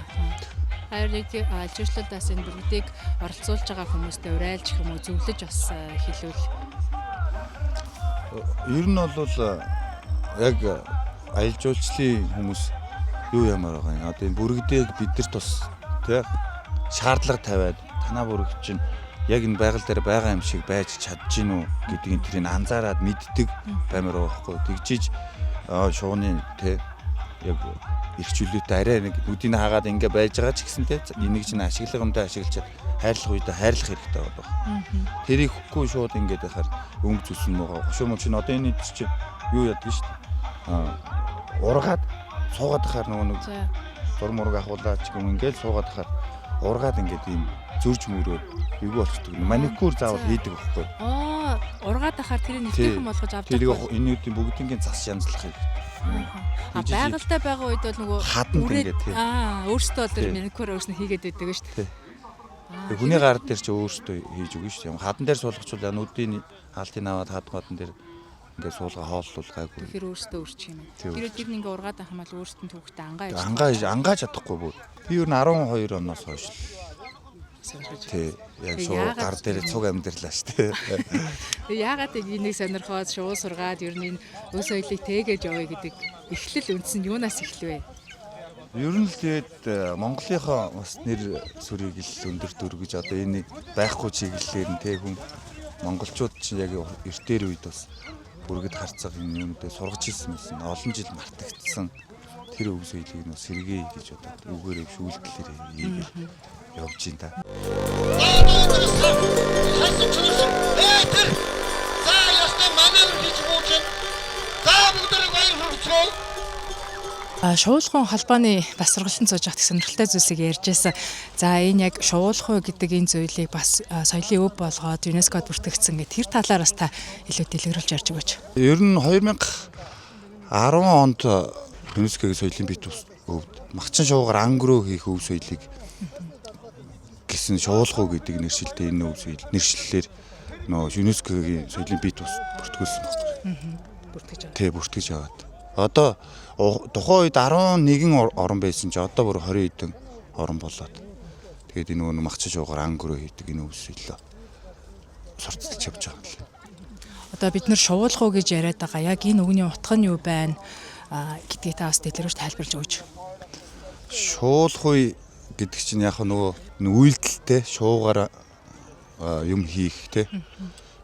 Харин яг ажилчлалдаас энэ бүгдийг оролцуулж байгаа хүмүүстэй урайлж юм уу зөвлөж бас хэлвэл. Ер нь бол яг аялал жуулчлалын хүмүүс юу ямар байгаа юм. Одоо энэ бүргэдэг бидэрт бас тий шаардлага тавиад танаа бүрэг чинь яг энэ байгаль дээр байгаа юм шиг байж чадж гин үү гэдгийг тэрийг анзаараад мэддэг баймаар байгаа хгүй. Тэгжиж шууны тий яг эрх чөлөөтэй арай нэг үдийг хаагаад ингээ байж байгаа ч гэсэнтэй энийг чинь ашиглах юмтай ашиглачаад хайрлах үедээ хайрлах хэрэгтэй болов. Тэрийг хөхгүй шууд ингээд байхаар өнгө зүсэн муугаа гошуу мөн чинь одоо энэ чинь юу яддаг шүү дээ. Ургаад суугаад байхаар нэг зур мураг ахуулаад ч юм ингээл суугаад байхаар ургаад ингээд ийм зөрж мөрөөд юу болчдөг. Маникюр заавал хийдэг байхгүй. Ургаад байхаар тэрийг нэгтгэн болгож авдаг. Тэрийг энүүдийн бүгдийн цас янзлах хэрэгтэй. Байгальтай байгаа үед бол нөгөө хатанд ингээд тий. Өөртөө л маникюр өөрснөө хийгээд байдаг шүү дээ. Хүний гар дээр ч өөртөө хийж өгнө шүү дээ. Хадан дээр суулгачвал нүдийн хаалтыг аваад хадгадн дээр ингээд суулга хооллол гайгүй. Тэгэхээр өөртөө өрчих юм. Тэр үед ингээ ургаад байх юм бол өөртөө түүхтэй ангааж чадахгүй бүр. Би ер нь 12 оноос хойш тий яг шууд гар дээр цуг амьдралаа шүү дээ. Яагаад энийг сонирхоод шууд сургаад ер нь өс соёлыг тээгэж явъя гэдэг эхлэл үндс нь юунаас эхлэв? Ер нь л тэгээд Монголынхоо бас нэр сүрийг л өндөр дөргөж одоо энэ байхгүй чиглэлээр нь тий хүн монголчууд чинь яг эртээр үед бас бүргэд харцаг юмдээ сургаж ирсэн байсан. Олон жил мартагдсан тэр өв соёлыг нь сэргээе гэж одоо үгээр шүүлтгэлээр хийгээд явж байна та. Шуулхан холбооны бас сургалтын сууж явах сонирхолтой зүйлсийг ярьж байсан. За энэ яг шуулхан гэдэг энэ зүйлийг бас соёлын өв болгоод ЮНЕСКОд бүртгэгдсэн гэх тэр талаар бас та илүү дэлгэрүүлж ярьж өгөөч. Ер нь 2010 онд ЮНЕСКОгийн соёлын бит өвд Магчин шуугаар ангруу хийх өв соёлыг гэсэн шуулхуу гэдэг нэршилтэй энэ өв соёл нэршлэлээр нөө ЮНЕСКОгийн соёлын бит бүртгүүлсэн байна. Бүртгэж аваад. Одоо тухайн үед 11 орон байсан ч одоо бүр 20 хэдэн орон болоод. Тэгээд энэ нөгөө Магчин шуугаар ангруу хийдэг энэ өв соёлоо сурталчилж явж байгаа юм. Одоо бид нэр шуулхуу гэж яриад байгаа. Яг энэ үгний утга нь юу байна? Гэдгийг та бас дэлгэрүүлж тайлбарлаж өгөөч. Шуулхуй гэдэг чинь яг нөгөө үйлдэлтэй шуугаар юм хийх те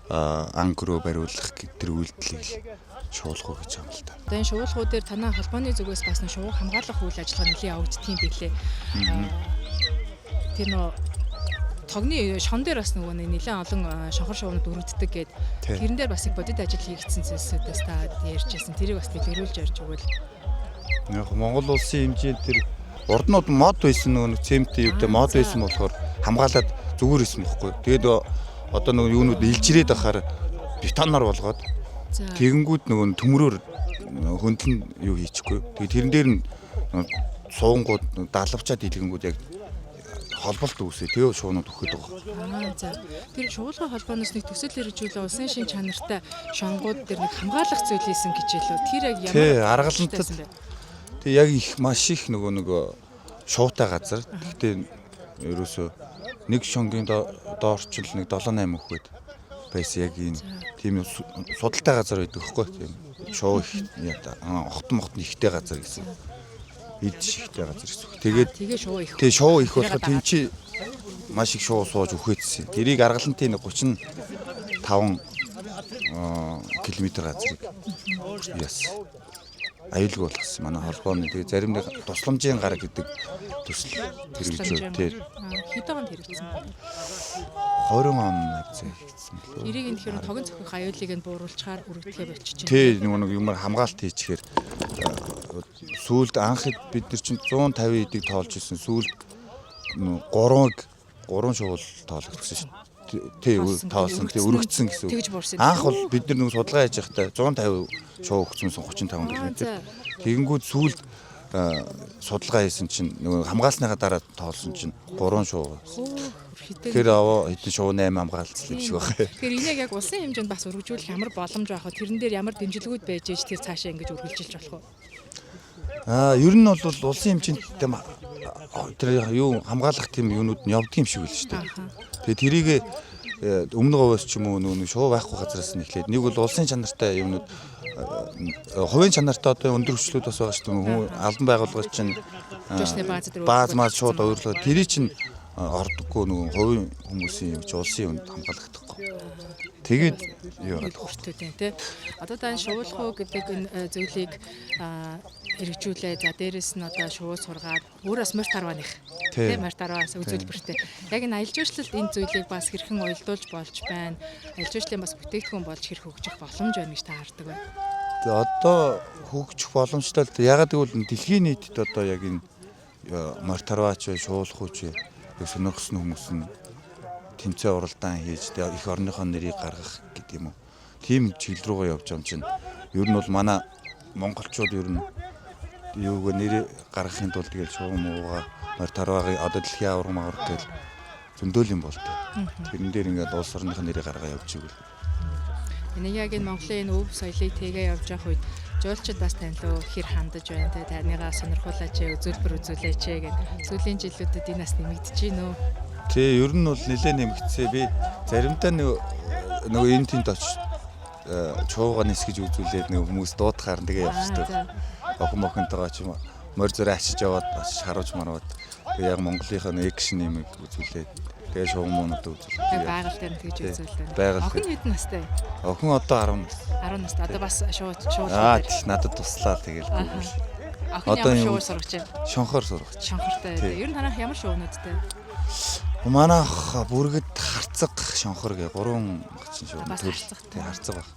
ангруу бариулах гэдэг тэр үйлдэлийг шуулхуй гэж байгаа юм л та. Одоо энэ шуулхуу дээр танай холбооны зүгээс бас нэг шууг хамгаалах үйл ажиллагаа нэлээд явагддаг юм билээ. Тэр нөө тогны шон дээр бас нөгөө нэлээд олон шонхор шуунууд өргөддөг гээд тэрэн дээр бас их бодит ажил хийгдсэн зүйлсүүдээс та ярьжсэн. Тэрийг бас дэлгэрүүлж ярьж өгвөл. Яг Монгол улсын хэмжээнд тэр урднууд мод байсан нөгөө цементийн үедээ мод байсан болохоор хамгаалаад зүгээр исэн бохгүй. Тэгээд одоо нөгөө юунууд илжирээд байхаар бетоноор болгоод тэгэнгүүт нөгөө төмрөөр хөндлөн юу хийчихгүй. Тэгээд тэрэн дээр нь суунгууд далавчаад илгэнгүүд яг холболт үүсээ тэгээ шуунууд өгөхөд байгаа. За тэр шуулгын холбооноос нэг төсөл хэрэгжүүлээ улсын шин чанартай шонгууд дээр нэг хамгаалах зүйл хийсэн гэж хэлв. Тэр яг ямар аргалантад тэг яг их маш их нөгөө шуутай газар. Гэхдээ ерөөсөө нэг шонгийн доорчл нэг 7-8 өгөхөд байсан яг энэ тийм судалтай газар байдаг хөхгүй тийм шуу их охтон ихтэй газар гэсэн. Эд шигтэй газар гэсэн. Тэгээд шуу их. Тэгээ шуу их болохоор тийм чи маш их шуу сууж өгөөдсөн. Тэрийг аргалантын 35 км газрыг яс аюулгүй болгосон манай холбооны. Тэгээ зарим нэг тусламжийн гар гэдэг төсөл хэрэгжүүлээ. Тэр хэдэн онд хэрэгжсэн бэ? 20 он хэрэгжсэн лөө. Эрийг энэ тэгэхээр тогон цохих аюулыг нь бууруулчаар үргэлжлэхэ болчихж байна. Тий, нэг юмар хамгаалт хийчихээр сүүлд анхд бид нар чинь 150 эдийг тоолж ирсэн. Сүүлд 3 шуул тоологдсон шүү. Тий, тоолсон. Тий, өргөцсөн гэсэн үг. Анх бол бид нар нэг судалгаа хийж байхдаа 150 шуу өгсөн 35 км. Тэгэнгүүт сүүлд судалгаа хийсэн чинь нөгөө хамгаалсныхаа дараа тоолсон чинь 3 шуу. Тэгэхээр хэдэн шуу 8 хамгаалцлаа биш байх. Тэгэхээр энийг яг улсын хэмжээнд бас өргөжүүлэх ямар боломж байх вэ? Тэрэн дээр ямар дэмжлэгүүд байж ээж тэр цаашаа ингэж үргэлжилж болох вэ? Ер нь бол улсын хэмжээнд тэр юу хамгаалах тийм юунууд нь явдаг юм шиг л шүү дээ. Тэгээ тэрийг өмнө говьос ч юм уу нөгөө шуу байхгүй газараас нь эхлээд нэг бол улсын чанартай юмнууд хувийн чанартай одоо өндөр хүчлүүд бас байгаа шүү дээ. Албан байгууллагч чинь бааз маа шууд өөрлөө тэрий чинь ордоггүй нөгөө хувийн хүмүүсийн юм чи улсын юмд хамгаалагдахгүй. Тэгээд юу яагаад хүртээ тий. Одоо тань шуулхуу гэдэг энэ зүйлийг хэрэгжүүлээ. За дээрэс нь одоо шууд сургаад өөрөөс морь тарвааных. Тийм морь тарваас үзүүлбэртэй. Яг энэ аялал жуулчлалд энэ зүйлийг бас хэрхэн уялдуулж болж байна. Аялал жуулчлалын бас бүтээгдэхүүн болж хэрэг хөгжих боломж байна гэж та хардаг байна. Одоо хөгжих боломжтой л ягаад гэвэл дэлхийн нийтэд одоо яг энэ морь тарваач шуулах үуч сонирхсон хүмүүс нь тэмцээн уралдаан хийж их орныхоо нэрийг гаргах гэдэг юм уу. Тийм чиглэл рүүгээ явж байгаа юм чинь. Ер нь бол манай монголчууд ер нь юуг нэр гаргахын тулд тэгэл шугам уугаа морь тарваагийн одоо дэлхийн авраг мавраг гэл зөндөөл юм бол тээ. Тэрэн дээр ингээд улс орныхоо нэрийг гаргаа явж игэл. Энийг яг энэ Монголын өв соёлыг тэгээ явж явах үед жуулчид бас танилуу хэр хандаж байна те таныгаа сонирхуулаач үзүүлбэр үзүүлээч гэдэг сүүлийн жилүүдэд энэ бас нэмэгдэж байна уу? Тий, ер нь бол нэлээд нэмэгдсэн. Би заримдаа нөгөө энэ тэнд очиж чуугаа нисгэж үзүүлээд нөгөө хүмүүс дуудахаар тэгээ явчихдаг. Охин мохинтойгоо ч морь зөрөө ачиж яваад харуулж мараад тэгээ яг Монголынхаа экшн нэмийг үзүүлээд тэгээ шугамнууд үзүүлээ. Тэгээ байгаль дээр нь тэгж үзүүлдэг. Охин хэдэн настай? Охин одоо 10 нас. 10 настай. Одоо бас шууд. Надад туслаа тэгэл. Охин ямар шууд сургаж байна? Шонхоор сургаж. Шонхортой. Ер нь танах ямар шугамнуудтай? Манайх бүргэд харцаг шонхор гэ 3 хачин шугам төл. Тэг харцаг баг.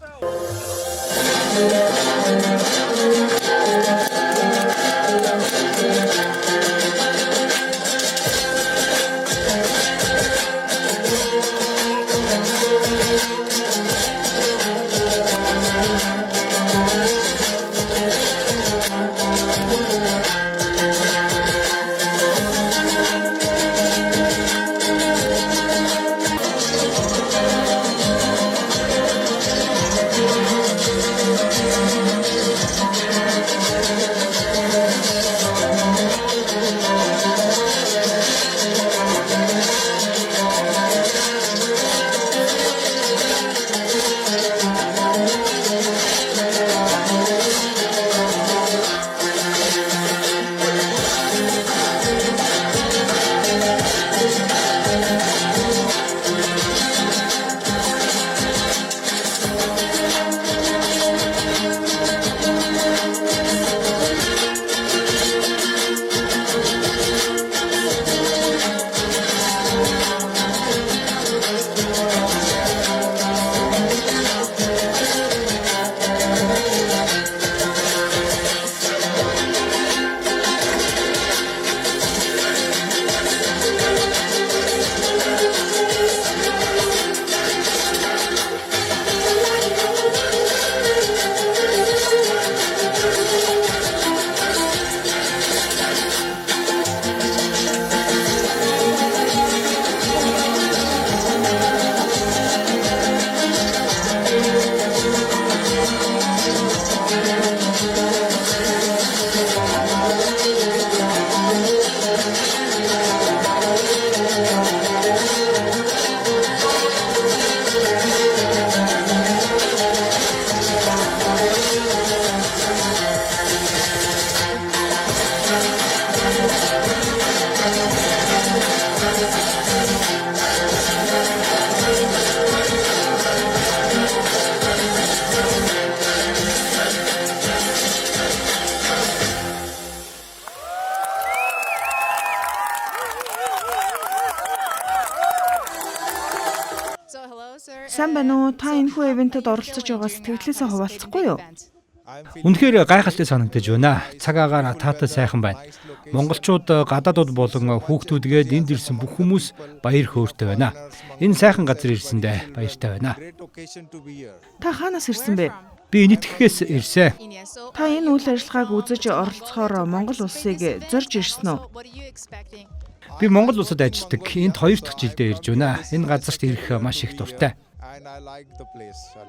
Сайн байна уу? Та энэ хүү ивентэд оролцож байгаа сэтгэлээсээ хуваалцахгүй юу? Үнэхээр гайхалтай санагдаж байна. Цаг агаар таатай сайхан байна. Монголчууд гадаадууд болон хүүхдүүдгээд энд ирсэн бүх хүмүүс баяр хөөртэй байна. Энэ сайхан газар ирсэндээ баяртай байна. Та хаанаас ирсэн бэ? Би Энэтхэхээс ирсэн. Та энэ үйл ажиллагааг үзэж оролцохоор Монгол улсыг зорж ирсэн үү? Би Монгол улсад ажилладаг. Энд 2 дахь жилдээ ирж байна. Энэ газарт ирэх маш их дуртай.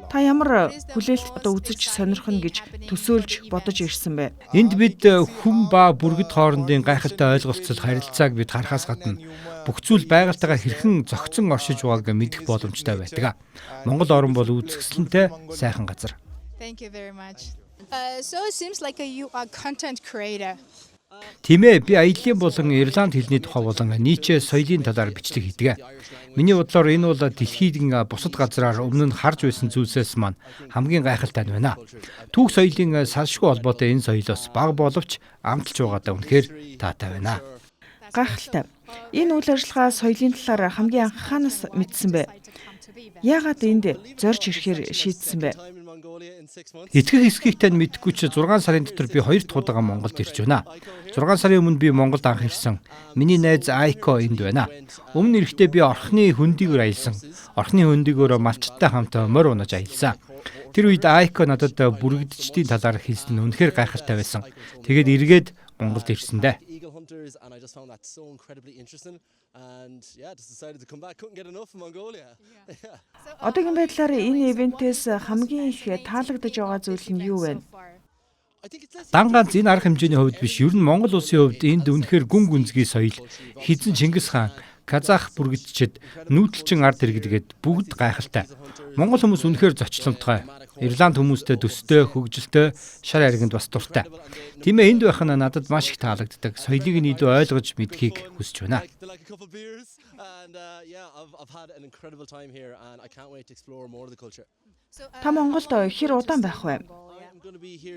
Та ямар хүлээлт үзэж сонирхно гэж төсөөлж бодож ирсэн бэ? Энд бид хүн ба бүргэд хоорондын гайхалтай ойлголцол харилцааг бид харахаас гадна бүх зүйл байгальтайгаа хэрхэн зохицон оршиж байгааг мэдэх боломжтой байдаг. Монгол орн бол үзэсгэлэнтэй сайхан газар. Thank you very much. So it seems like you are a content creator. Тиймээ би аяллаа болон Ирланд хэлний тухай болон нийт соёлын талаар бичлэг хийдэг. Миний бодлоор энэ бол дэлхийн бусад газраар өмнө нь харж байсан зүйлсээс маань хамгийн гайхалтай нь байна. Түүх соёлын салшгүй холбоотой энэ соёлоос бага боловч амталж байгаадаа үнэхээр таатай байна. Гайхалтай. Энэ үйл ажиллагаа соёлын талаар хамгийн анхаанаас мэдсэн бэ? Яагаад энд зорж ирэхээр шийдсэн бэ? Итгэх эсхийгтэй мэдэхгүй ч 6 сарын дотор би 2 дахь удаа Монголд ирж байна. 6 сарын өмнө би Монголд анх ирсэн. Миний найз Айко энд байна. Өмнө ирэхдээ би орхны хөндийгөр аялсан. Орхны хөндийгөөр малчтай хамт морь унаж аялсан. Тэр үед Айко надад бүрэгдчдийн талаар хэлсэн нь үнэхээр гайхалтай байсан. Тэгээд эргээд Монголд ирсэндээ. Одоогийн байдлаар энэ ивентээс хамгийн их таалагдж байгаа зүйл нь юу вэ? Дан ганц энэ арга хэмжээний хувьд биш, ер нь Монгол улсын хувьд энд үнэхээр гүн гүнзгий соёл, хэзэн Чингис хаан, Казах бүргэдчид, нүүдэлчин ард иргэдэд бүгд гайхалтай. Монгол хүмүүс үнэхээр зочломтгой. Ирланд хүмүүстэй төстэй, хөгжилтэй, шар аргинд бас дуртай. Тиймээ энд байх нь надад маш их таалагддаг. Соёлыг нь илүү ойлгож мэдхийг хүсэж байна. Та Монголд хэр удаан байх вэ?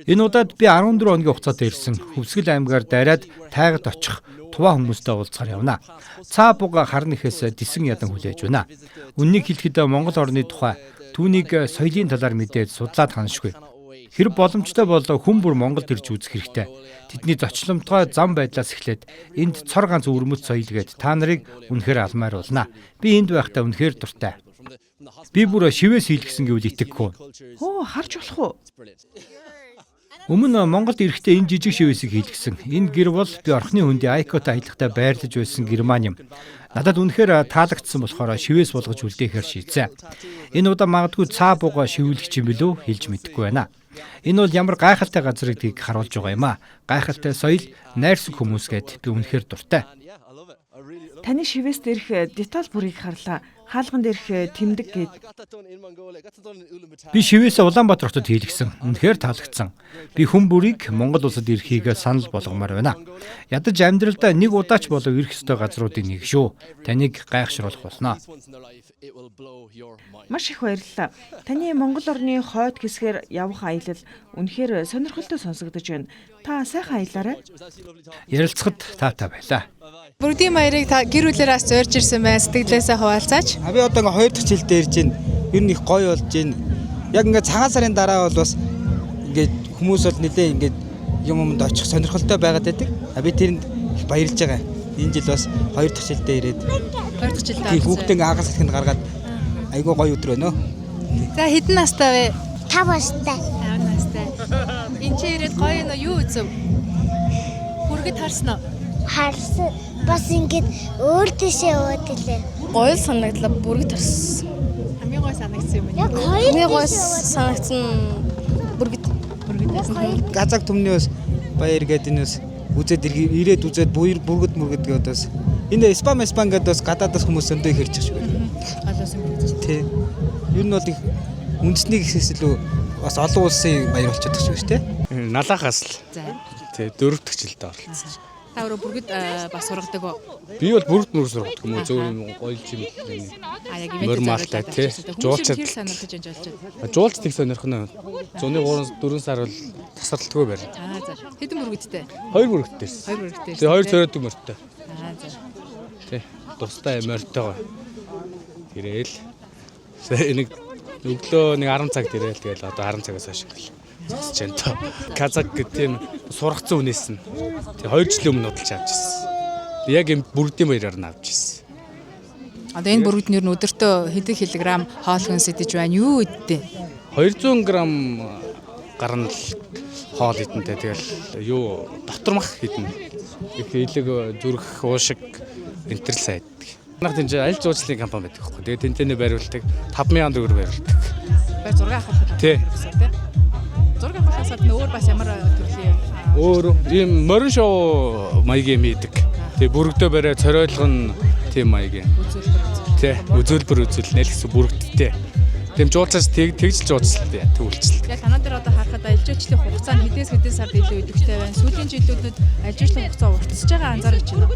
Энэ удаад би 14 хоногийн хугацаатай ирсэн. Хөвсгөл аймгаар дараад тайгад очих туваа хүмүүстэй уулзахаар явна. Цаа буга харна ихээс дисэн ядан хүлээж байна. Үннийг хэлэхэд Монгол орны тухай түүнийг соёлын талаар мэдээд судлаад ханшгүй. Хэрэг боломжтой бол хүн бүр Монголд ирж үзэх хэрэгтэй. Тэдний зочломтгой зам байдлаас эхлээд энд цор ганц өвөрмөц соёл гээд та нарыг үнэхээр алмаар болно. Би энд байхдаа үнэхээр дуртай. Би бүр шивээс хийлгсэн гэвэл итгэхгүй. Оо, харж болох уу? Өмнө Монголд ирэхдээ энэ жижиг шивээсийг хийлгсэн. Энэ гэр бол би орхны хөндий Айкотой аялахдаа байрлаж байсан герман юм. Надад үнэхээр таалагдсан болохоор шивээс болгож үлдээхээр шийдсэн. Энэ удаа магадгүй цаа буга шивүүлэх юм билүү хэлж мэдэхгүй байна. Энэ бол ямар гайхалтай газар гэдгийг харуулж байгаа юм аа. Гайхалтай соёл, найрсаг хүмүүс гээд би үнэхээр дуртай. Таны шивээс дээрх деталь бүрийг харлаа. Хаалган дээрх тэмдэг гээд. Би шивээсээ Улаанбаатар хотод хийлгсэн. Үнэхээр таалагдсан. Би хүн бүрийг Монгол улсад ирэхийг санал болгомоор байна. Ядаж амьдралдаа нэг удаач болов ирэх ёстой газруудын нэг шүү. Таныг гайхшруулах болно. Маш их баярлалаа. Таны Монгол орны хойд хэсгээр явах аялал үнэхээр сонирхолтой сонсогдож байна. Та сайхан аялаарай. Ярилцахад таатай байлаа. Бүрдийн баярыг та гэр бүлээрээс зорж ирсэн байна. Сэтгэлээсээ хуваалцаач. Би одоо ингээ 2 дахь жилдээ ирж байна. Ер нь их гоё болж байна. Яг ингээ цагаан сарын дараа бол бас ингээ хүмүүс бол нэлээ ингээ юмд очих сонирхолтой байгаад байдаг. Би тэрэнд их баярлж байгаа. Энэ жил бас 2 дахь жилдээ ирээд 2 дахь жилдээ тийм хүүхдээ ингээ агаас салхинд гаргаад айгүй гоё өдөр байна. За хэдэн настай вэ? 5 настай. 5 настай. Энд чи ирээд гоё нөө юу үзв? Бүргэд харсан уу? Харсан. Бас ингээд өөр дэшээ яваад илээ. Гоё санагдлаа бүргэд харсан. Хамгийн гоё санагдсан юм яг хоёр хамгийн гоё санагдсан бүргэд. Газаг төмний бас баяр гэдэг энэ бас үзээд ирээд үзээд бүргэд гэдэг бас энэ спам гэдэг бас гадаадас хүмүүс өндөө хэрж байгаа шүү. Голоос юм. Тий. Ер нь бол их үндэсний гэхээс илүү бас олон улсын баяр болчиход байгаа шүү дээ. Налахаас л. За. Тий, 4 дахь жилдээ оролцсон. Та өөрөө бүргэд бас сургадаг уу? Би бол бүргэд мөр сургадаг юм уу? Зөөр гоё юм. Яг ивент зориулдаг тий. Жуулчд сонирхож энэ жуулчд. Жуулчд их сонирх нь. Зуны 3-4 сар бол тасралтгүй барь. За. Хэдэн бүргэдтэй? 2 бүргэдтэй. 2 бүргэдтэй. Тий, 2 цоройд мөртөө. За. Тий. Тустай морьтойгоо. Ирээл. Нэг өглөө нэг 10 цагт ирээл тэгэл одоо 10 цагаас хойш ингээл зогсож байна тоо. Казак гэх тийм сургацсан үнээс нь. Тэг 2 жилийн өмнө удалж авч ирсэн. Яг юм бүрдийн баяраар нь авч ирсэн. Одоо энэ бүргэд нь өдөртөө хэдэн килограмм хоол хүнс идэж байна? Юу идтээ? 200 г гарна л хоол идэнтэй. Тэгэл юу дотормах идэнэ. Их илэг зүрх уушиг энтер сайн иддэг. Манайх тийч аль жуулчлалын компани байдаг байхгүй. Тэгээд тэнцэнэ бариулдаг 5,000 төгрөг бариулдаг. Бай 6 авах. Тий. 6 авахсаад өөр бас ямар төрлийн өөр ийм морин шоу маягийн хийдэг. Тэгээ бүрэгдөө барай цоройлго нь тийм маягийн. Тий, үзүүлбэр үзүүлнэ л гэсэн бүрэгдтэй. тэм жуулчаас тэгж жуулцлаа тэг үйлчлэл. Яг танаа дээр одоо харахад альж жуулчлалын хугацаа нь хэдээс сард илүү идэвхтэй байна. Сүүлийн жилүүдэд альж жуулчлалын хугацаа уртсаж байгаа анзаарч байна.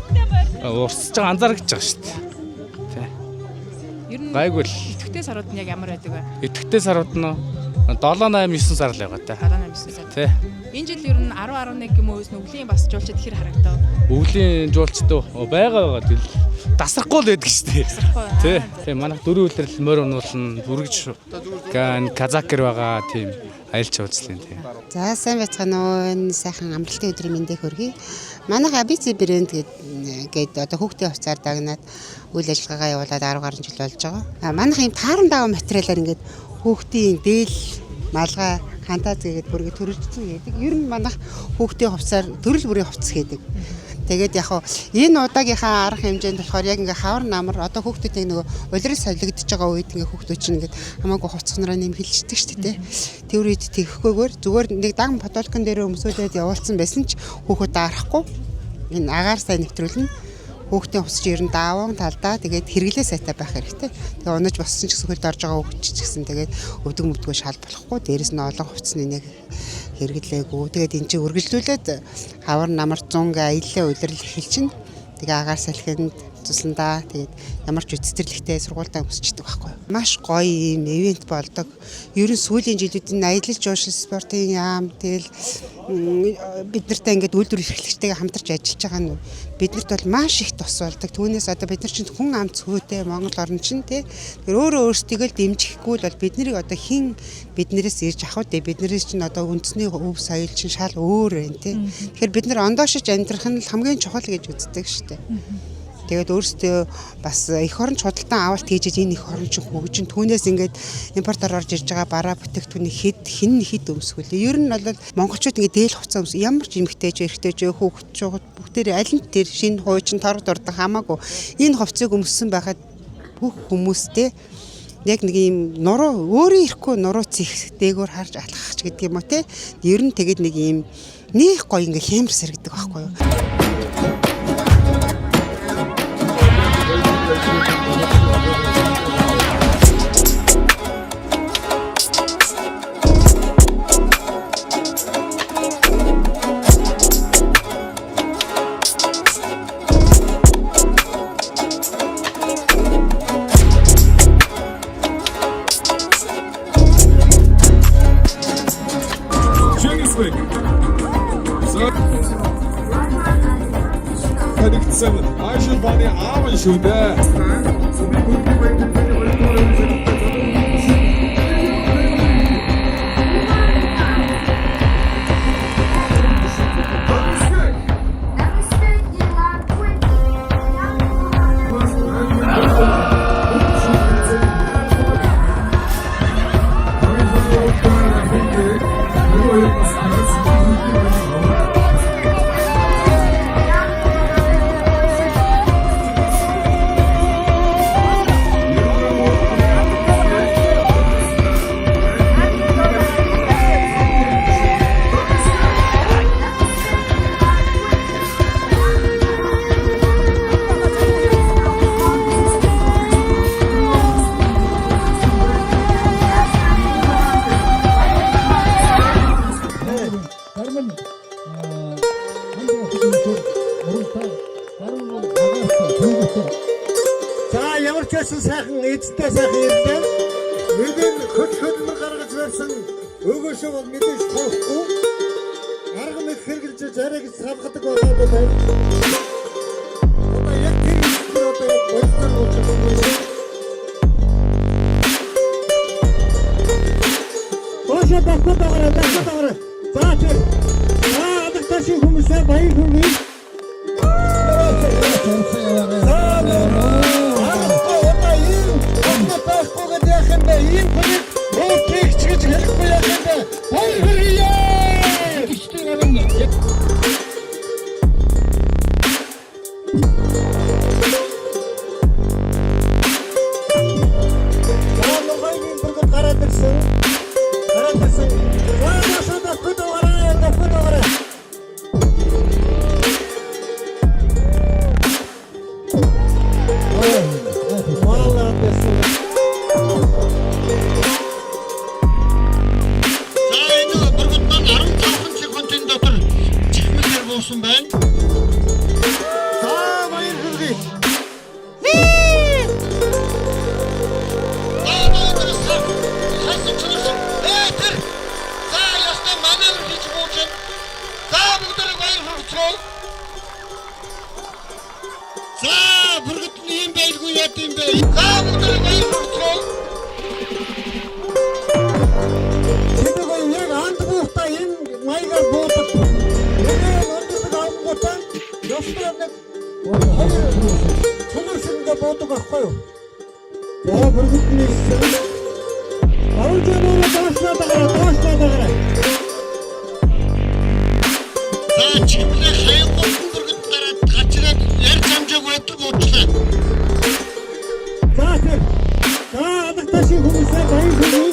Уртсаж байгаа анзаарч байгаа шүү дээ. Тэ. Ер нь гайгүй л идэвхтэй сарууд нь яг ямар байдаг вэ? Идэвхтэй сарууд нь 7, 8, 9 сар л байгаа та. 7, 8, 9 сар. Тэ. Энэ жил ер нь 10, 11 юм уу өвлийн бас жуулчид ихэр харагдав. Өвлийн жуулчд байгаа тэгэл тасрахгүй л байдаг шүү дээ. Тий. Тэгээ манайх 4 үлрэл морь унуулна, бүргэж ган казакер байгаа тийм аялал жуулчлалын тий. За сайн байцгаана уу. Энэ сайхан амралтын өдрийн мэндийг хүргэе. Манайх ABC брэнд гээд одоо хүүхдийн хувцаар дагнаад үйл ажиллагаагаа явуулаад 10 гаруй жил болж байгаа. Манайх ийм тааран даваа материалаар ингээд хүүхдийн дээл малгай хантаа зээгээд бүргээ төрөлжсөн гэдэг. Ер нь манайх хүүхдийн хувцаар төрөл бүрийн хувцас хийдэг. Тэгээд яг энэ удаагийнхаа арга хэмжээнд болохоор яг ингээ хавар намар одоо хүүхдүүдийн нөгөө улирал солигдож байгаа үед ингээ хүүхдүүд чинь ингээ хамаагүй хувцснараа нэмгэлждэг шүү дээ. Тэр үед тэгэхгүйгээр зүгээр нэг дан подолкон дээр өмсүүлээд явуулсан байсан ч хүүхүүд даарахгүй энэ агаар сайн нэвтрүүлнэ. Хүүхдийн хувцас ер нь дааван талдаа тэгээд хэрэглээ сайтай байх хэрэгтэй. Тэгээ унаж боссон ч гэсэн хөлд орж байгаа хүүхд ч гэсэн тэгээд өвдөг мөвдгөө шал болохгүй. Дээрэс нь олон хувцсны нэг хэрэглээгүй. Тэгээд эн чинь үргэлжлүүлээд хавар намар 100 аяллаа улирал эхэлчихнэ. Тэгээ агаар салхинд тусландаа тэгээд ямар ч үцэрлэгтэй сургуультаа өмсчихдээ байхгүй. Маш гоё юм ивент болдог. Ер нь сүүлийн жилүүд энэ аялал жуулчлал спортын яам тэгэл бид нартай ингээд үйлдвэр эрхлэгчтэйгээ хамтарч ажиллаж байгаа нь биднэрт бол маш их тус болдог. Түүнээс одоо бид нар чинь хүн ам цөөтэй Монгол орн чинь тий. Тэр өөрөө өөрсдийгөө л дэмжихгүй л бол бид нарыг одоо хин биднээс ирж авах үү. Биднээс чинь одоо үндэсний өв соёл чинь шал өөр байна тий. Тэгэхээр бид нар ондоошиж амьдрах нь хамгийн чухал гэж үздэг шүү дээ. Тэгээд өөрсдөө бас эх орон худалдан авалт хийж энэ эх орон чинь хөгжин түүнээс ингээд импортоор орж ирж байгаа бараа бүтээгдэхүүний хэд өмсгөл. Ер нь бол монголчууд ингээд дээл хувцас өмс ямар ч эмэгтэйч эрэгтэйч хүүхэд бүгдээр аль нь тэр шинэ хуучин торг дурдан хамаагүй энэ хувцсыг өмссөн байхад бүх хүмүүстэй яг нэг юм нуруу өөрөө ирэхгүй нуруу цих дээгүүр харж алхах ч гэдэг юм уу те. Ер нь тэгээд нэг юм нэх гоё ингээд хэмэр сэргдэг байхгүй юу. Ашиг баны аав шүү дээ. За ямар ч байсан сайхан эцтэй сайхан ирлээ. Нэгэн хөдөлмөр гаргаж барьсан өгөөшөө бол мэдээж тоохгүй. Арга мэд хэрэгжилж арайг савгадаг болоод байна. Одоо яг тэр одоо болцсон болж байна. Ошо дагтаа. За тэр. Адагташ хүмүүсээ баяр хүргэе. юм бэ? Бүгдээ баяр хүргэе. Тэгвэл яг андгуухта энэ маягаар буудав. Энэ өндөрлөг авангуудаа ёстой нэг төлөвшөндө буудаг байхгүй юу? Яа бүрдний Аудионо доошлоо. За чимлээ хаяг болсон бүргэд гараад гачраад ярьж амжааг байтал уучлаа. За адагташи хүмүүсээ баян хүргэе.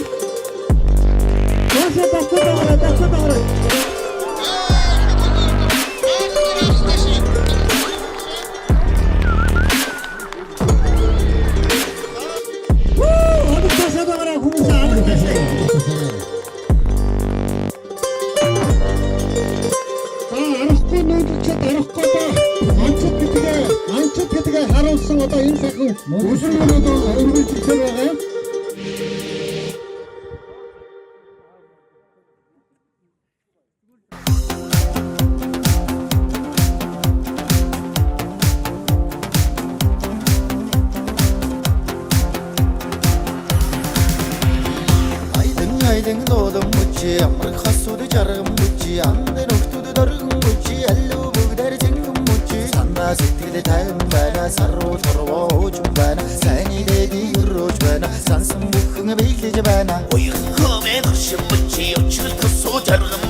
Доошлоо доошлоо. Анчид гэдгээ харуулсан одоо энэ сайхан өсрөгнүүд өргөжлөж байгаа юм. Айдын додом мучи амрах хасуд жаргам мучи андын өгтүд дөргөн мучи аллуу бүгдэр зэнгэн мучи сандаа сэтгэлд тайван байна саруу торвооч байна сайны дэди өрөөж байна сансан бүхэн биелж байна уян хэмээн хөшин мучи өчгөл төсөө жаргам